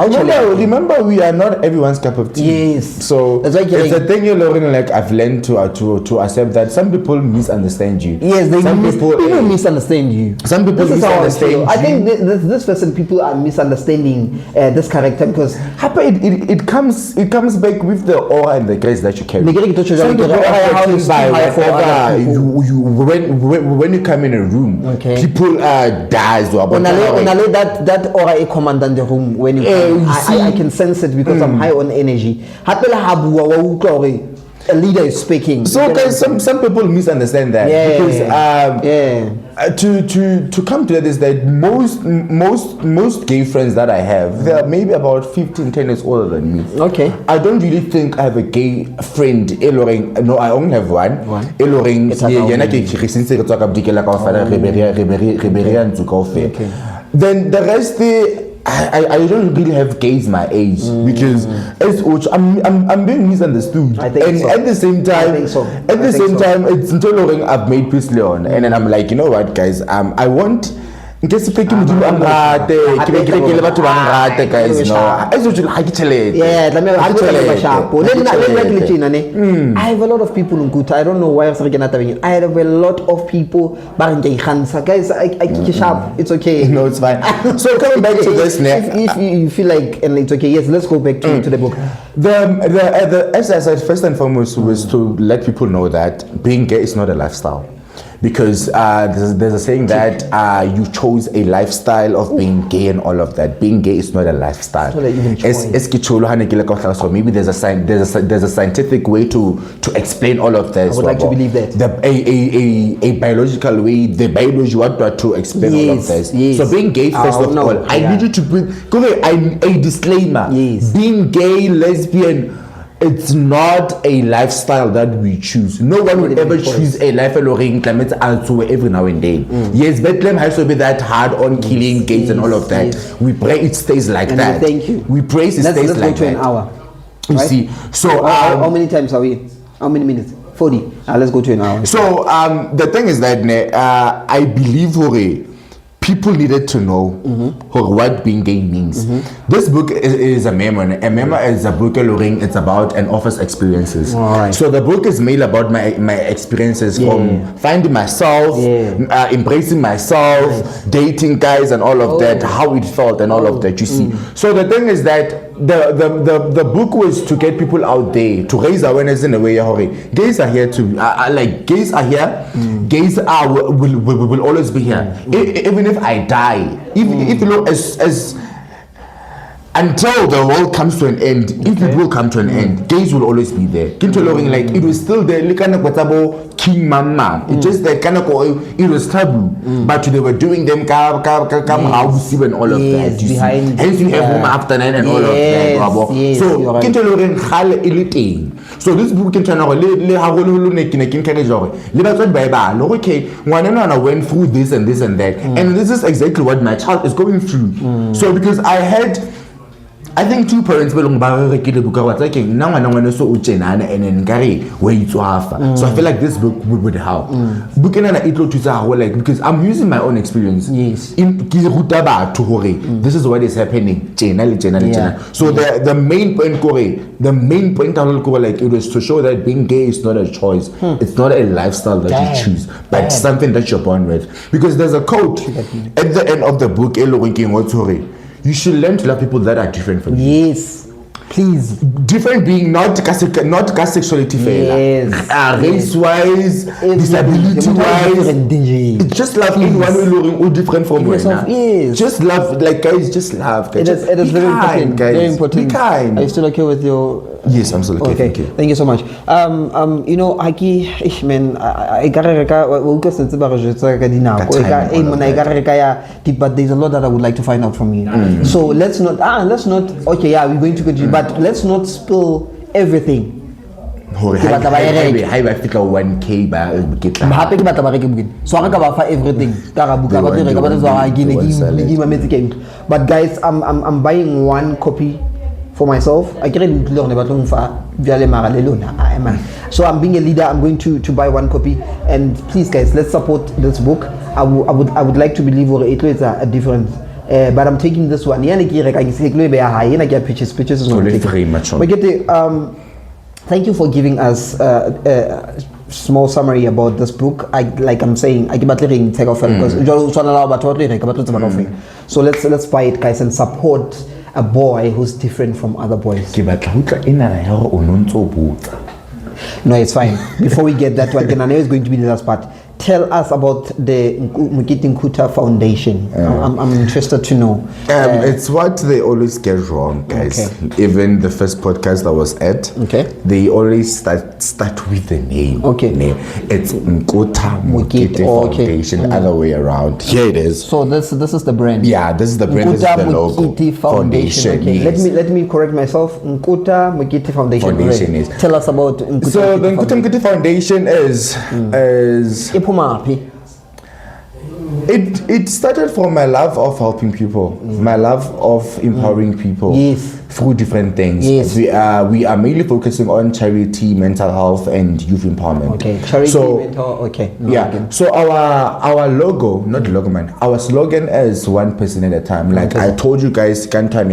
remember, we are not everyone's cup of tea. Yes. So that's it's a thing you're learning. Like I've learned to accept that some people misunderstand you. Yes, people misunderstand you. Some people misunderstand you. I think this person, people are misunderstanding this character because it comes back with the aura and the grace that you carry. When you come in a room, people dies. That aura a command in the room when you come. I can sense it because I'm high on energy. A leader is speaking. So guys, some people misunderstand that because to come to that is that most gay friends that I have, they are maybe about 15-10 years older than me. Okay. I don't really think I have a gay friend. No, I only have one. Then the rest I don't really have gays my age because I'm being misunderstood. I think so. At the same time, it's until I've made peace, Leon, and then I'm like, you know what, guys, I want nke se fake modimo a nrate ke be ke le batho ba nrate guys no ezo tshela ha ke tšhelete yeah tla me ha ke shapo le nna I have a lot of people in Kuta. I don't know why I have a lot of people guys I sharp it's okay no it's fine so coming back to this if you feel like and it's okay yes let's go back to the book the exercise first and foremost was to let people know that being gay is not a lifestyle. Because there's a saying that you chose a lifestyle of being gay and all of that. Being gay is not a lifestyle. So maybe there's a scientific way to explain all of this. I would like to believe that. A biological way, the biology want to explain all of this. Yes. So being gay, first of all, I need you to put a disclaimer. Yes. Being gay, lesbian, it's not a lifestyle that we choose. No one will ever choose a life alone every now and then. Yes, Bethlehem has to be that hard on killing gays and all of that. Yes. We pray it stays like that. Thank you. We pray it stays like that. Let's go to an hour. You see, so how many times are we? How many minutes? 40. Let's go to an hour. So the thing is that I believe people needed to know what being gay means. This book is a memoir. A memoir is a book it's about an office experiences. Right. So the book is made about my experiences from finding myself, embracing myself, dating guys and all of that, how it felt and all of that, you see. So the thing is that the book was to get people out there, to raise awareness in a way. Gays are here to gays are here. Gays will always be here. Even if I die, if you know as until the world comes to an end, if it will come to an end, gays will always be there. Like it was still there. King Mama. It's just that it was taboo, but they were doing them and all of that. You see. Hence you have home after 9 and all of that. So this book can turn went through this and this and that, and this is exactly what my child is going through. So because I think 2 parents belong back the book now so I feel like this book would help. Because I'm using my own experience. Yes. This is what is happening. So the main point it was to show that being gay is not a choice. It's not a lifestyle that you choose, but it's something that you're born with. Because there's a quote at the end of the book, you should learn to love people that are different from you. Yes, please. Different being not sexuality failure. Race-wise, disability-wise. It's just love anyone who different from you. Yes. Just love, guys, just love. It is very important. Guys. Very important. Be kind. Are you still okay with your... Yes, I'm still okay. Thank you so much. You know, man, but there's a lot that I would like to find out from you. So let's not. Okay, yeah, we're going to continue, but let's not spill everything. Hi, 1K everything. But guys, I'm buying 1 copy for myself. So I'm being a leader. I'm going to buy 1 copy, and please guys, let's support this book. I would like to believe it is a difference. But I'm taking this one. Pictures is not very much on. Thank you for giving us a small summary about this book. I'm saying, so let's buy it, guys, and support a boy who's different from other boys. No, it's fine. Before we get that one, I know it's going to be the last part. Tell us about the Mukiti Nkuta Foundation. I'm interested to know. It's what they always get wrong, guys. Okay. Even the first podcast I was at, they always start with the name. Okay. It's Nkuta Mukiti Foundation, the other way around. Here it is. So this is the brand. Yeah, this is the brand. This is the logo. Mukiti Foundation. Okay. Yes. Let me correct myself. Nkuta Mukiti Foundation. Is. Tell us about Nkuta. So the Nkuta Mukiti Foundation is It started from my love of helping people, my love of empowering people. Yes. Through different things. Yes. We are mainly focusing on charity, mental health, and youth empowerment. Okay. Charity, mental. Okay. No, Yeah. again. So our logo, not logo man, our slogan is one person at a time. Like I told you guys, Kantan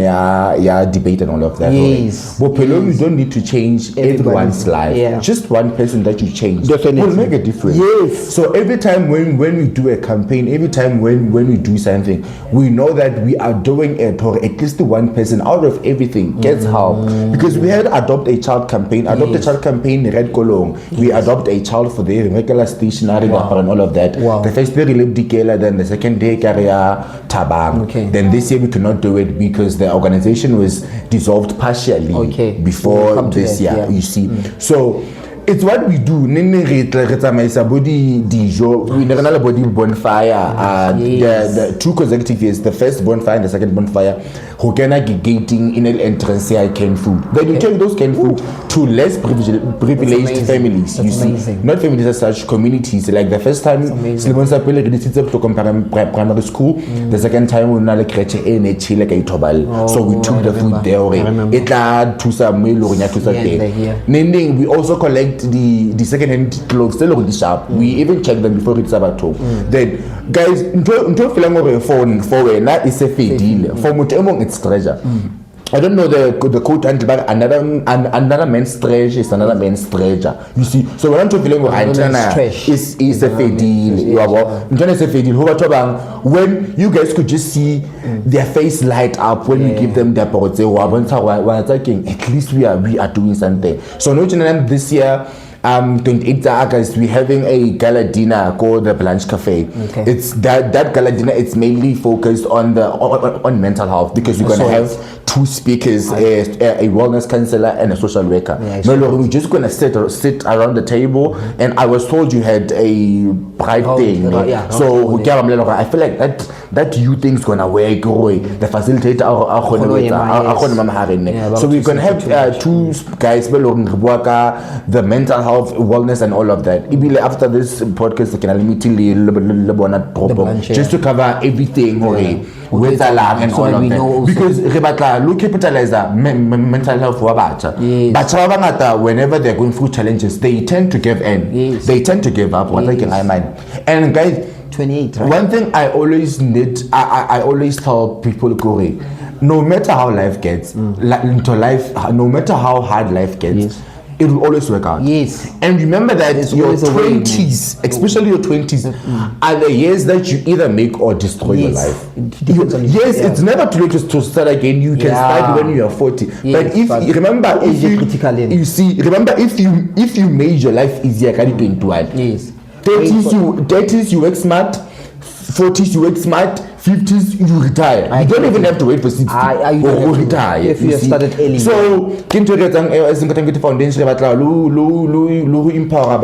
debate and all of that. Yes. But you don't need to change everyone's life. Yeah. Just one person that you change Definitely. will make a difference. Yes. So every time when we do a campaign, every time when we do something, we know that we are doing it, or at least one person out of everything gets help. Because we had Adopt a Child campaign, a Child campaign, Red Kolong. We adopt a child for the regular stationary and all of that. Wow. The first day we lived Dikela, then the second day Karia Tabang. Okay. Then this year we could not do it because the organization was dissolved partially before We'll this year. yeah. You see. So it's what we do. We never know body bonfire. The 2 consecutive years, the first bonfire and the second bonfire, who can gating in an entrance here canned food. Then you take those canned food to less privileged families. You see, not families as such, communities. Like the first time, primary school. The second time, we like so we took the food there. We also collect the second-hand clothes still on the shop. We even check them before it's about home. Then guys, until feeling phone for when is a deal for mutemong it's treasure. I don't know the quote until but another man's treasure is another man's treasure. You see, so when I'm feeling is a fair deal. When you guys could just see their face light up when you give them their pots, at least we are doing something. So this year 28th August, we're having a gala dinner called the Blanche Cafe. Okay. It's that gala dinner. It's mainly focused on mental health because we're gonna have 2 speakers, a wellness counselor and a social worker. Yeah, we're just gonna sit around the table. And I was told you had a bright thing. So I feel like that you thing's gonna work. The facilitator so we're gonna have 2 guys, the mental health, wellness, and all of that. After this podcast, just to cover everything with alarm and all of that. Because look, capitalize mental health for Bacha. Whenever they're going through challenges, they tend to give in. Yes. They tend to give up. And guys, 28, right? One thing I always I always tell people, no matter how life gets, no matter how hard life gets, it will always work out. Yes. And remember that your 20s, especially your 20s, are the years that you either make or destroy your life. It's never too late to start again. You can start when you are 40. But if remember, if you made your life easier, can you do it? Yes. 30s you work smart, 40s you work smart, 50s you retire. You don't even have to wait for 60 or retire if you have started early. So foundation empower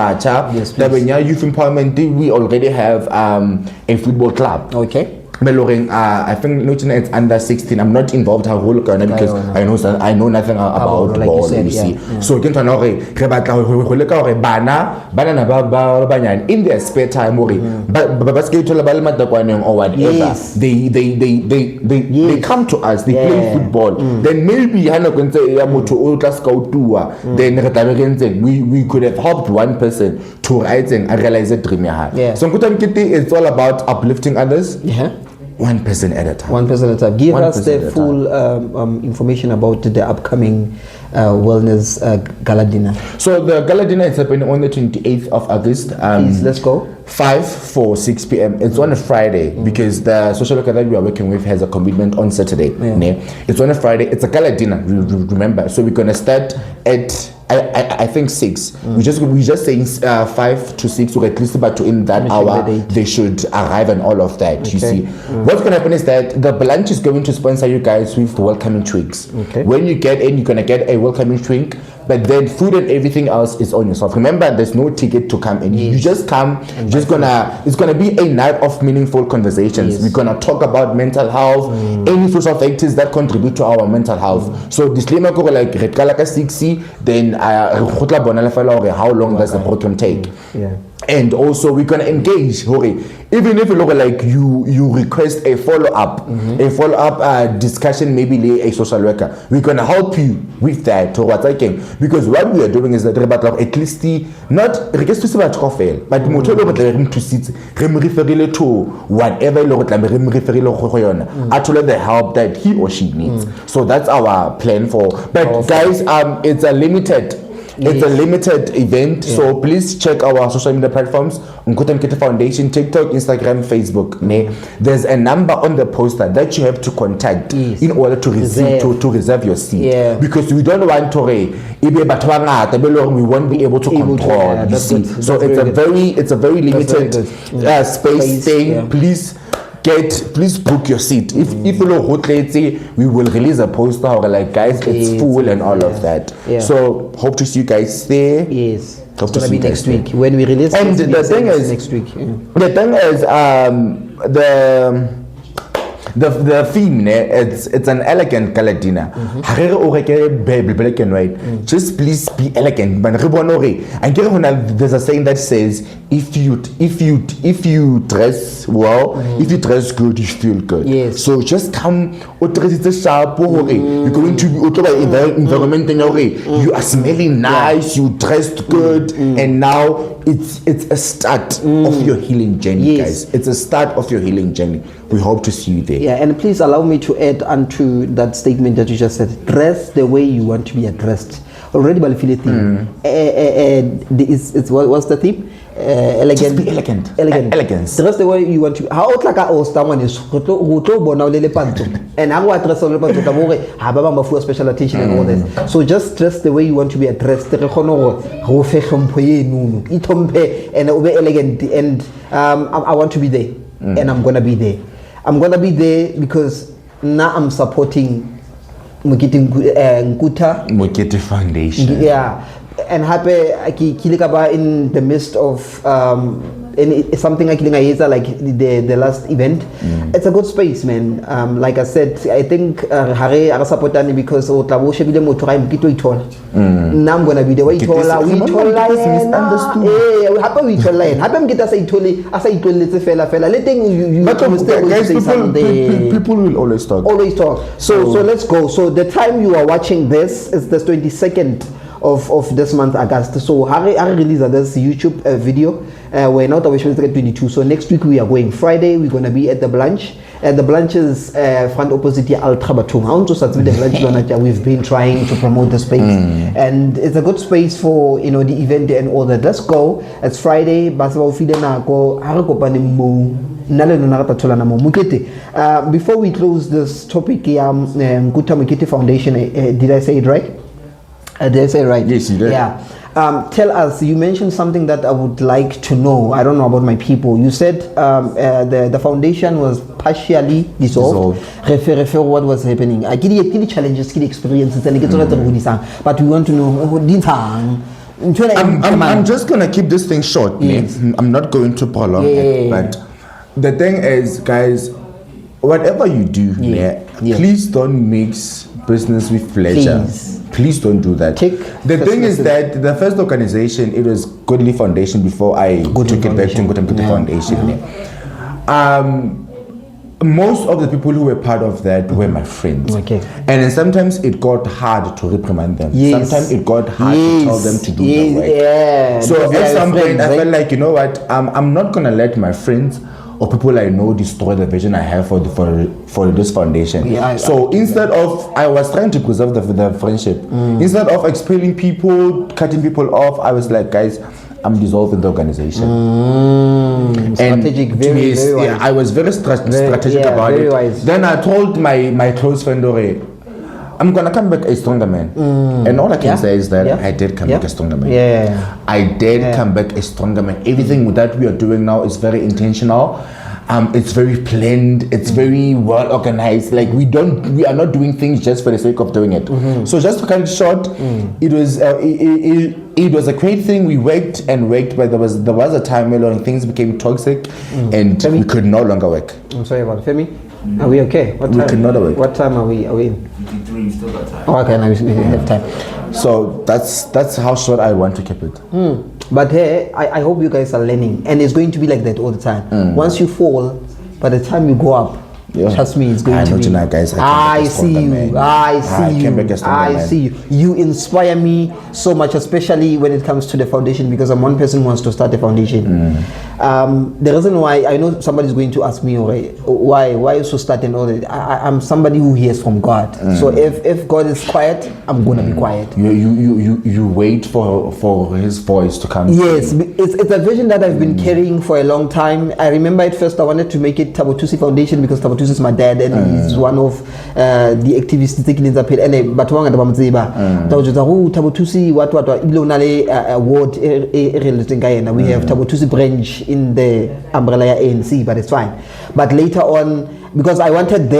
youth empowerment. We already have a football club. Okay. I think it's under 16. I'm not involved because I know nothing about like ball. You see. Yeah. So in their spare time, or whatever, they come to us. They play football. Then maybe then we could have helped one person to write and realize a dream. So it's all about uplifting others. One person at a time. One person at a time. Give us the full information about the upcoming wellness gala dinner. So the gala dinner is happening on the 28th of August. Please, let's go. 6 p.m. It's on a Friday because the social worker that we are working with has a commitment on Saturday. It's on a Friday. It's a gala dinner. Remember, so we're gonna start at I think 6. We just saying 5 to 6, or at least about to in that hour they should arrive and all of that. You see, what's gonna happen is that the Blanche is going to sponsor you guys with welcoming drinks. When you get in, you're gonna get a welcoming drink, but then food and everything else is on yourself. Remember, there's no ticket to come in. You just come. It's gonna be a night of meaningful conversations. We're gonna talk about mental health, any social factors that contribute to our mental health. So disclaimer like red kalaka 60, then how long does the program take? And also we're gonna engage, even if you look like you request a follow-up, discussion, maybe a social worker, we're gonna help you with that. Because what we are doing is that at least not request to see but to whatever the help that he or she needs. So that's our plan for. But guys, it's a limited event, so please check our social media platforms, Nkuta Mkete Foundation, TikTok, Instagram, Facebook. There's a number on the poster that you have to contact in order to reserve your seat. Because we don't want to we won't be able to control. So it's a very limited space thing. Please book your seat. If you know we will release a poster or like, guys, it's full and all of that. So hope to see you guys there. Yes. Hope It's gonna be next week when we release. And the thing is next week. The thing is the theme, it's an elegant color dinner. Black and white. Just please be elegant. There's a saying that says, if you dress well, if you dress good, you feel good. Yes. So just come. You're going to be environment. You are smelling nice. You dressed good, and now it's a start of your healing journey, guys. It's a start of your healing journey. We hope to see you there. Yeah, and please allow me to add onto that statement that you just said. Dress the way you want to be addressed. Already, but feel the theme. What's the theme? Elegant. Just be elegant. Elegance. Dress the way you want to. How like someone is and I want to dress on the special attention and all this. So just dress the way you want to be addressed. And elegant. And I want to be there, and I'm gonna be there. I'm gonna be there because now I'm supporting Mukete Foundation. Yeah, and happy in the midst of something like the last event. It's a good space, man. Like I said, I think Hare supportani because now I'm gonna be the way people will always talk. So let's go. So the time you are watching this is the 22nd of this month, August. So I release this YouTube video. We're not away 22. So next week we are going Friday. We're gonna be at the Blanche. The Blanche is front opposite Ultra Batung. We've been trying to promote the space, and it's a good space for the event and all that. Let's go. It's Friday. Before we close this topic, Nkuta Mkete Foundation. Did I say it right? Did I say it right? Yes, you did. Yeah. Tell us, you mentioned something that I would like to know. I don't know about my people. You said the foundation was partially dissolved. Refer what was happening. I get challenges, get experiences, and but we want to know. I'm just gonna keep this thing short. Yes. I'm not going to prolong it. But the thing is, guys, whatever you do, please don't mix business with pleasure. Please don't do that. The thing is that the first organization, it was Godly Foundation before I took it back to Nkuta Mkete Foundation. Most of the people who were part of that were my friends. And then sometimes it got hard to reprimand them. Sometimes it got hard to tell them to do the work. So at some point I felt like, you know what, I'm not going to let my friends or people I know destroy the vision I have for this foundation. So instead of, I was trying to preserve the friendship. Instead of expelling people, cutting people off, I was like, guys, I'm dissolving the organization. Strategic, very wise. I was very strategic about it. Wise. Then I told my close friend, I'm gonna come back a stronger man. And all I can say is that I did come back a stronger man. I did come back a stronger man. Everything that we are doing now is very intentional. It's very planned. It's very well organized. Like we are not doing things just for the sake of doing it. So just to cut it short, it was a great thing. We worked, but there was a time when things became toxic, and Femi? We could no longer work. I'm sorry about Femi. Are we okay? What time? We could not work. What time are we in? 53, you still got time. Oh, okay, now we have time. So that's how short I want to keep it. But hey, I hope you guys are learning, and it's going to be like that all the time. Once you fall, by the time you go up, trust me, it's going to be. Tonight, guys, I see you. I see you. You inspire me so much, especially when it comes to the foundation, because I'm one person who wants to start a foundation. The reason why, I know somebody's going to ask me, why you so start and all that. I'm somebody who hears from God. So if God is quiet, I'm gonna be quiet. You wait for His voice to come. Yes, it's a vision that I've been carrying for a long time. I remember at first I wanted to make it Tabotusi Foundation because Tabotusi is my dad and he's one of the activists taking in the pit. And but one at the Tabotusi what award we have Tabotusi branch in the umbrella ANC, but it's fine. But later on, because I wanted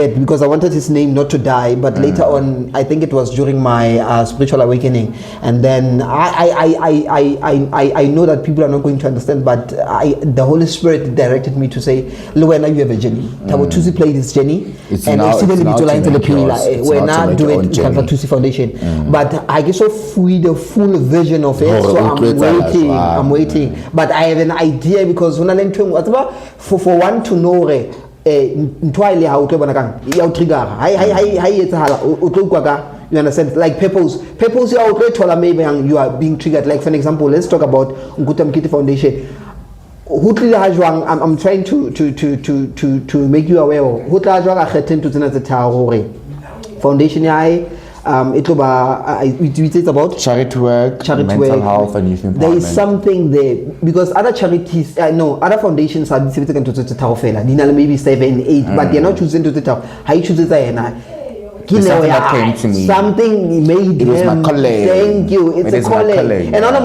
his name not to die, but later on, I think it was during my spiritual awakening, and then I know that people are not going to understand, but the Holy Spirit directed me to say, Luena, you have a journey. Tabotusi played this journey, and we're not doing Tabotusi Foundation. But I guess so the full vision of it, so I'm waiting. But I have an idea because when I for one to know ntwaile ha o tlo bona kang ya o trigger ha etsahala o tlo kwa ka, you understand, like purpose ya o tlo thola maybe you are being triggered. Like for an example, let's talk about Nkuta Mkiti Foundation. I'm trying to make you aware ho tla jwang a kgethe ntho tsena tse tharo hore foundation ya it's about charity work, mental health, and youth empowerment. There is something there because other charities, other foundations are maybe 7, 8, but they're not choosing to tell. How you choose something that came to me. Something made it was my calling. Thank you. It's a calling. And I'm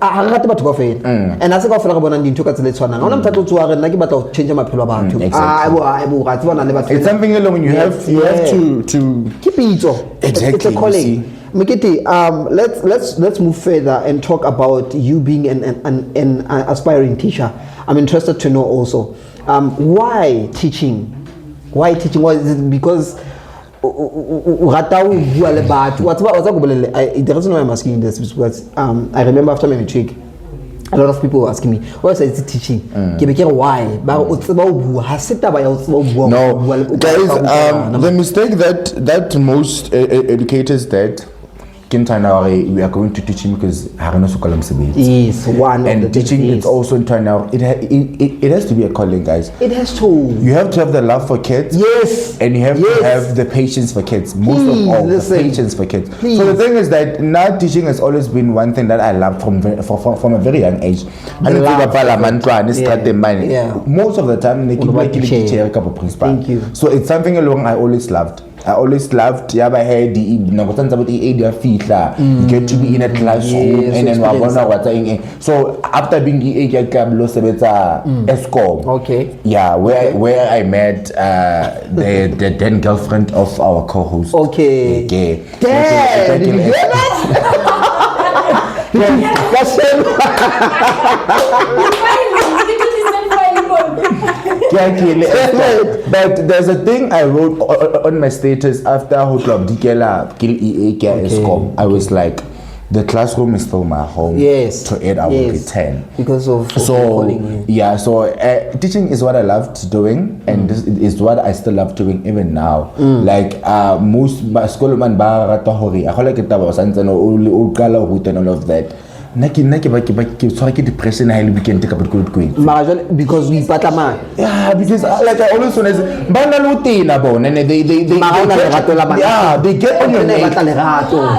and as I go for the took at the let's one. Change my pillow about it's something alone you have to keep it. Exactly. It's a calling. Mikiti, let's move further and talk about you being an aspiring teacher. I'm interested to know also why teaching? Why teaching? Why is it because the reason why I'm asking this is because I remember after my matric, a lot of people were asking me, why is it teaching? Why? No, guys, the mistake that most educators did, we are going to teach him because is one and of the teaching is also in turn out it has to be a calling, guys. It has to. You have to have the love for kids. Yes. And you have to have the patience for kids. Most of all, the patience for kids. Please. So the thing is that now teaching has always been one thing that I loved from a very young age. Most of the time they keep teaching a couple principal. Thank you. So it's something along I always loved. You get to be in a classroom and then so after being ESCOM, okay, yeah, where I met the then girlfriend of our co-host. Okay. Dad, did you hear that? But there's a thing I wrote on my status after Hotlop Dikela Kill ESCOM. I was like, the classroom is still my home. Yes. To 8 I will pretend. Because of calling. Yeah, so teaching is what I loved doing, and this is what I still love doing even now. Like most school man ba rata hore a gola ke taba santse o qala ho ruta and all of that. Depression weekend because we yeah, because like I always want to say they get on your neck.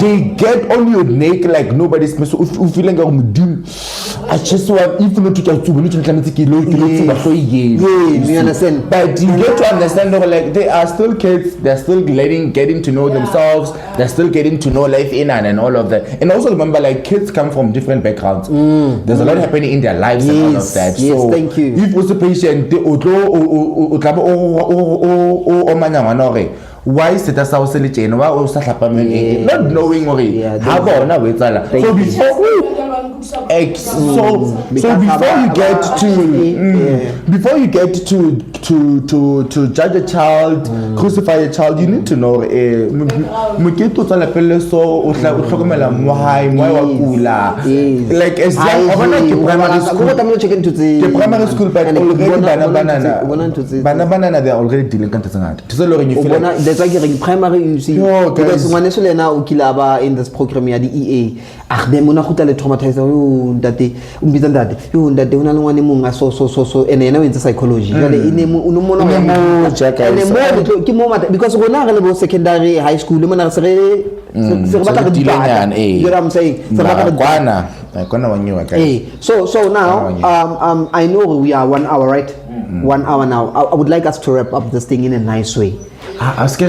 They get on your neck like nobody's feeling I just want even to you understand, but you get to understand like they are still kids, they're still getting to know themselves, they're still getting to know life in and all of that. And also remember, like, kids come from different backgrounds. There's a lot happening in their lives and all of that. Yes, so thank you. If was a patient why status sa o se le tjena why o sa hlapa meng not knowing hore ha bona o etsala so before you get to judge a child crucify a child you need to know mokete o tsala pele so o hlokomela mohae mohae wa kula like as primary school but already banana they are already dealing ka ntse so lo re you feel that's why ke primary you see because ngwane so lena o kilaba in this program ya di EA dem ona khutla le traumatize yo ndate umbiza ndate yo ndate una ngwane munga so ene yena wentse psychology jale ine unomona mo jaka ke mo mata because gona re le bo secondary high school le mona se re batla go dilanya you know what I'm saying se batla go kwana wanyiwa guys so now I know we are 1 hour right 1 hour now I would like us to wrap up this thing in a nice way. Okay,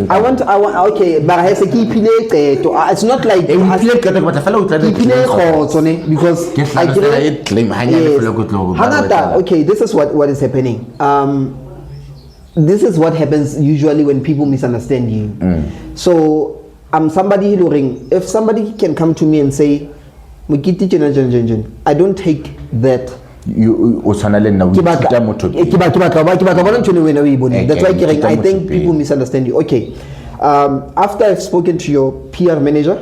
I want okay, but I say keep it's not like because okay, this is what is happening. This is what happens usually when people misunderstand you. So I'm somebody who if somebody can come to me and say I don't take that that's why I think people misunderstand you. Okay, after I've spoken to your peer manager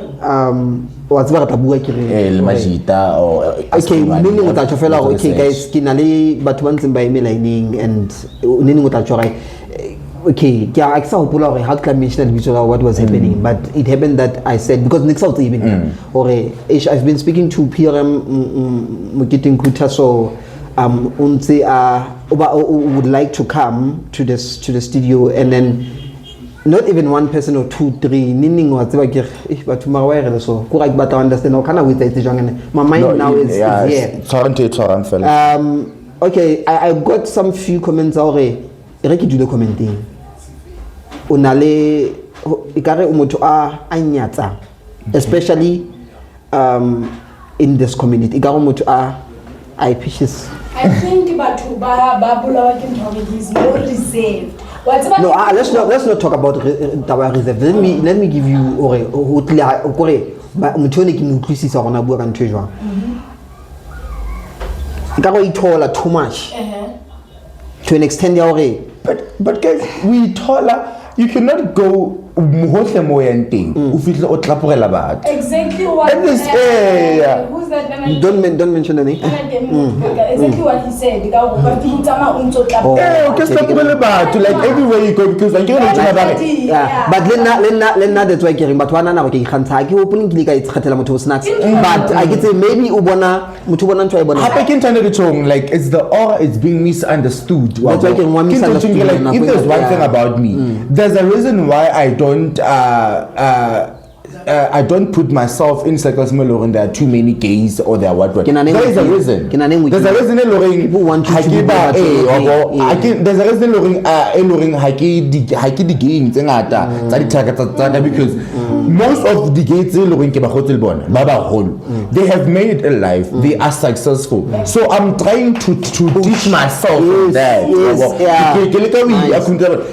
okay guys kinale batho ba ntseng ba email lining and nini ngotla okay I saw what was happening but it happened that I said because next out even or I've been speaking to PRM Mukitin Kuta so would like to come to the studio and then not even one person or 2 3 nini ngwa but tomorrow so correct but I understand how can I with it my mind now is here okay I got some few comments already Reki do the commenting onale ikare umoto anyatsa especially in this community ikare umoto I pitches I think batho ba bulawa ke ntho is more reserved. No, let's not talk about reserve. Let me give you motho ki motlisisa rona bua ka ntho e jwang. Ikare ithola too much to an extent ya hore but guys we thola you cannot go hohle moyenteng o fihle o tlapogela batho exactly what in this area who's that don't mention the name exactly what he said okay stop batho like everywhere you go because I can't but lena that's why ke batho bana na ke ikgantsha ke opening ke ka itshgatela motho snacks but I get say maybe o bona motho bona ntwa e bona hape ke ntane re tshong like it's the aura it's being misunderstood that's why ke ngwa misunderstood like if there's one thing about me there's a reason why I don't put myself in circles when there are too many gays or there are what there is a reason there's a reason people want you to be there's a reason haki di games ngata tsa di target because most of the gays ke ba gotse le bona ba ba holo they have made it in life they are successful so I'm trying to teach myself that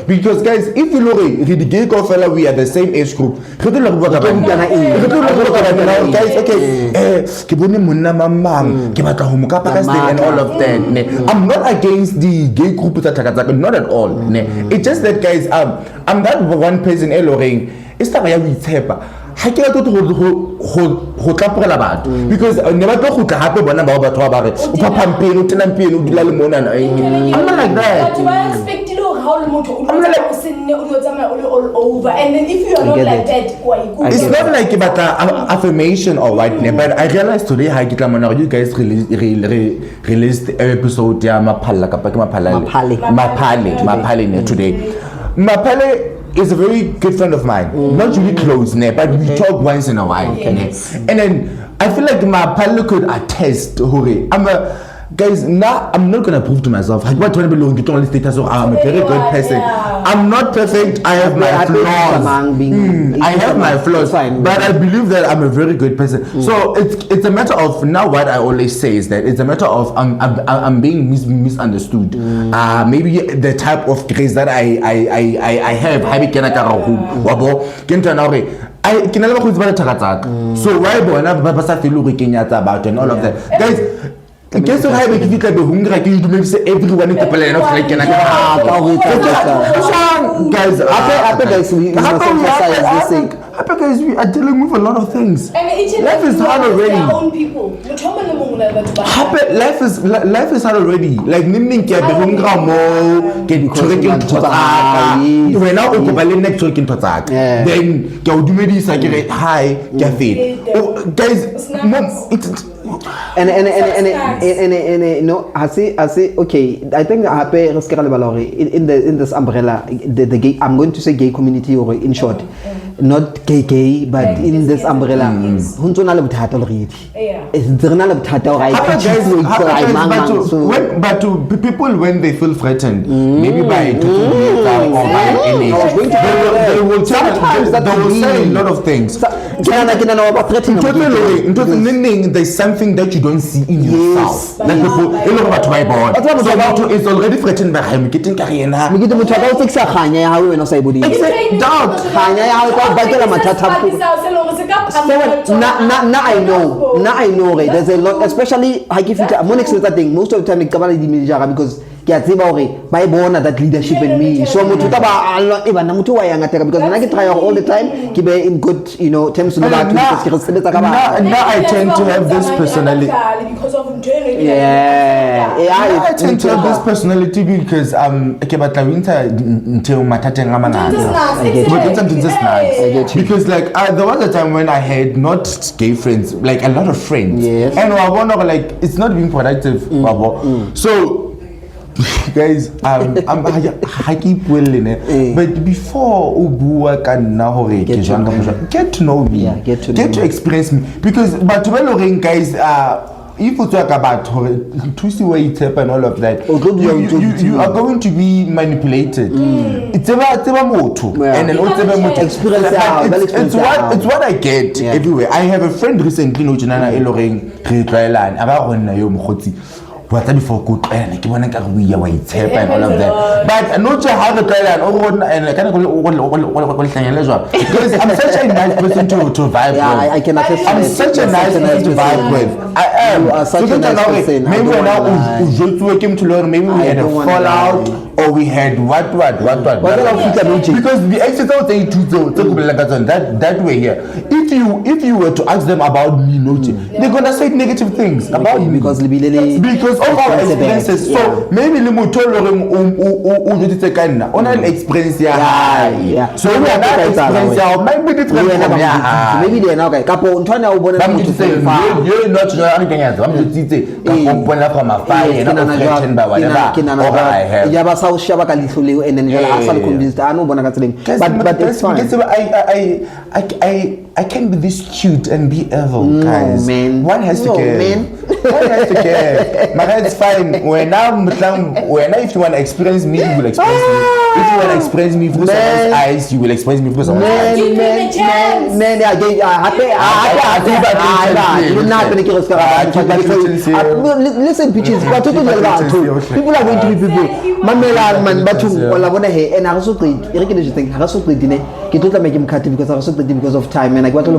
because guys if you look the gay fella we are the same age group guys okay ke bone monna mamang ke batla ho moka Pakistan and all of that I'm not against the gay group not at all it's just that guys I'm that one person eloreng is taba ya boitshepa ha ke batho go tlapogela batho because ne ba tlo gutla hape bona ba batho ba re o phampeng o tenampeng o dula le mona I'm not like that I'm like all over and then if you are not like that it's not like about affirmation or what but I realized today how you guys released episode ya Maphala kapa ke Mapale today Mapale is a very good friend of mine not really close but we talk once in a while and then I feel like Mapale could attest guys, now I'm not gonna prove to myself. I'm a very good person. I'm not perfect. I have my flaws. I have my flaws, but I believe that I'm a very good person. So it's a matter of now. What I always say is that it's a matter of I'm being misunderstood. Maybe the type of grace that I have. I can never so why about and all of that, guys. Guess what happened if you get the hunger? I can maybe say everyone in the planet of like guys, guys, we are dealing with a lot of things. Life is hard already. Life is hard already. Like nimning ke be hunger mo ke tshoreke nthotsaka. We now o kopale nek tshoreke nthotsaka. Then ke o dumedisa ke re hi ke fit. Guys, and no, I say okay. I think in this umbrella, the gay, I'm going to say gay community, or in short, not gay, but in this umbrella, but to people when they feel threatened, maybe by talking or by any, they will say a lot of things. There's something that you don't see in yourself. Like people, so it's already threatened by him. Now I know. There's a lot, especially most of the time because by born that leadership in me. So because when I get tired all the time, keep in good, terms with that. Now I tend to have this personality. I tend to have this personality because because like there was a time when I had not gay friends, like a lot of friends, and I wonder like it's not being productive. So guys, I keep willing it. But before Ubua can now get to know me, get to experience me. Because but when guys, if you talk about to see where it happened and all of that, you are going to be manipulated. It's about moto, and then it's what I get everywhere. I have a friend recently, no Janana Eloring, what before good and I want to we are white and all of that. But not to have a trial and I kind of because I'm such a nice person to vibe with. I can attest. I'm such a nice person to vibe with. I am. You are such a nice person. Maybe we came to learn, maybe we had a fallout or we had what. Because the exercise thing that way here. If you were to ask them about me, they're gonna say negative things about me because of our experiences. So maybe the experience so we are not experience maybe different from maybe they are now couple you're not from a fire and not threatened by whatever I have. But it's fine. I can't be this cute and be evil, guys. Man. One has to care. One has to care. My head's fine. If you want to experience me, you will experience me. If you want to experience me through someone's eyes, you will experience me through someone's eyes. Listen, bitches. People are going to be people. And I also think because of time and I got to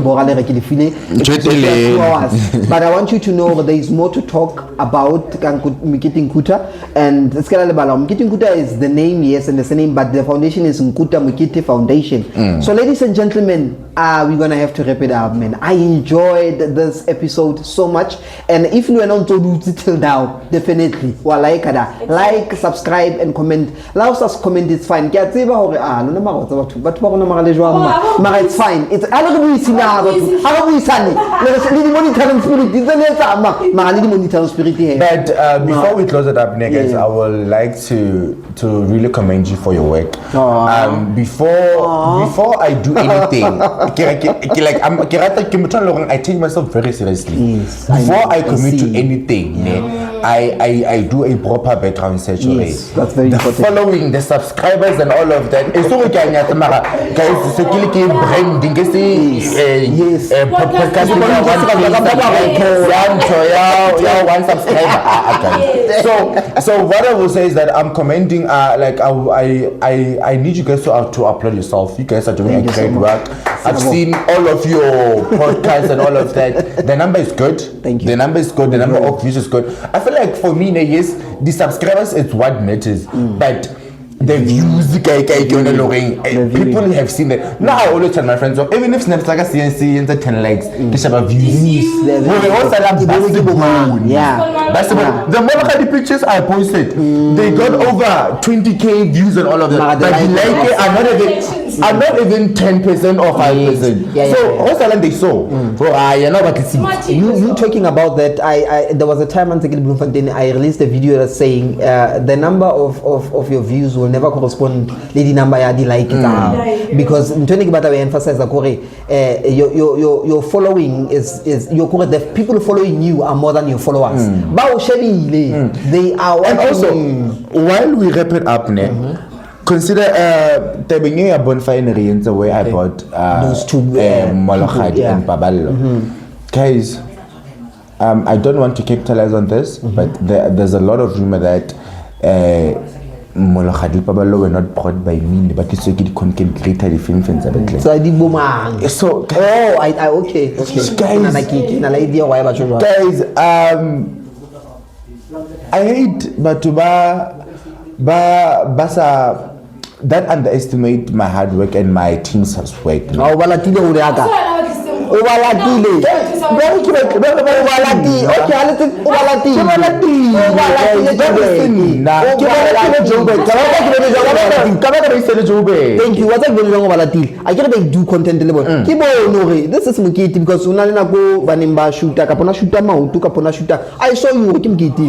but I want you to know that there is more to talk about Mkiti Nkuta, and Mkiti Nkuta is the name, yes, and the name, but the foundation is Nkuta Mkiti Foundation. So ladies and gentlemen, we're gonna have to wrap it up, man. I enjoyed this episode so much, and if you are not told till now, definitely like, subscribe and comment. Allow us comment, it's fine. But it's fine. It's but before we close it up, guys, I would like to really commend you for your work. Before I do anything, I take myself very seriously. Before I commit to anything, I do a proper background search already. Yes, that's very the important. Following, the subscribers and all of that. It's so guys, so branding, Yes. podcast, one subscriber. So what I will say is that I'm commending. Like I need you guys to upload yourself. You guys are doing a great work. I've seen all of your podcasts and all of that. The number is good. Thank you. The number is good. The number of views is good. I feel like for me, yes, the subscribers is what matters, but the views, people have seen that. Now I always tell my friends, so even if Snaps like a CNC and the 10 likes, they should have views. We also have the more the pictures I posted, they got over 20k views and all of that. But the are not even 10% or 5%. So also they saw. You know what it's you talking about that. I there was a time I released a video that's saying the number of your views will never correspond lady number ya di like because Ntoni Kibata we emphasize that your following is your the people following you are more than your followers. They are. And also while we wrap it up, consider the beginning of bonfire in the way I bought those two Molokhadi and Baballo. Guys, I don't want to capitalize on this, but there's a lot of rumor that Molokhadi Baballo were not brought by me, but it's a good content creator the film fans are better. So I did boom. So I okay. Guys, I hate Batuba Basa that underestimate my hard work and my team's work. Thank you. What's I can't do content. This is Mukiti because Unana go Banimba shooter, Capona shooter, Mount, Capona shooter. I saw you working Kitty.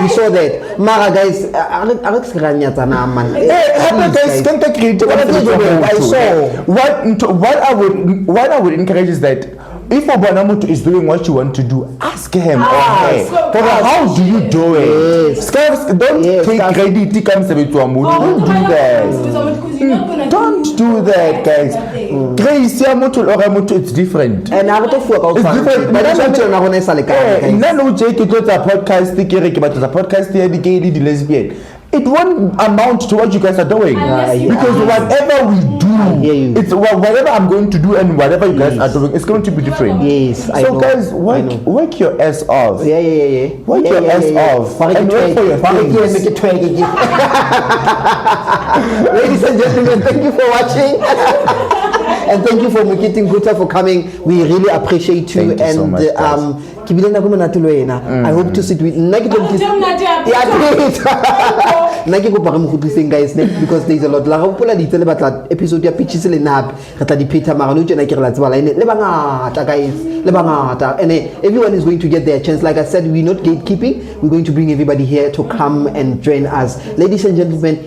You saw that. Mara guys, Alex Granyatana man. What I would encourage is that if Obanamutu is doing what you want to do, ask him or her. How do you do it? Don't take credit. Don't do that. Don't do that, guys. Grace, it's different. And I want to focus on different. But that's podcast the lesbian. It won't amount to what you guys are doing because whatever we do, it's whatever I'm going to do and whatever you guys are doing, it's going to be different. Yes, I know. Guys, work your ass off. Yeah. Work your ass off. And work for your things. Ladies and gentlemen, thank you for watching. And thank you for Mukiti Nguta for coming. We really appreciate you. Thank you so much, I hope to sit with guys because there's a lot episode pitches and everyone is going to get their chance. Like I said, we're not gatekeeping. We're going to bring everybody here to come and join us. Ladies and gentlemen,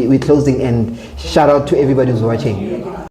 we're closing and shout out to everybody who's watching.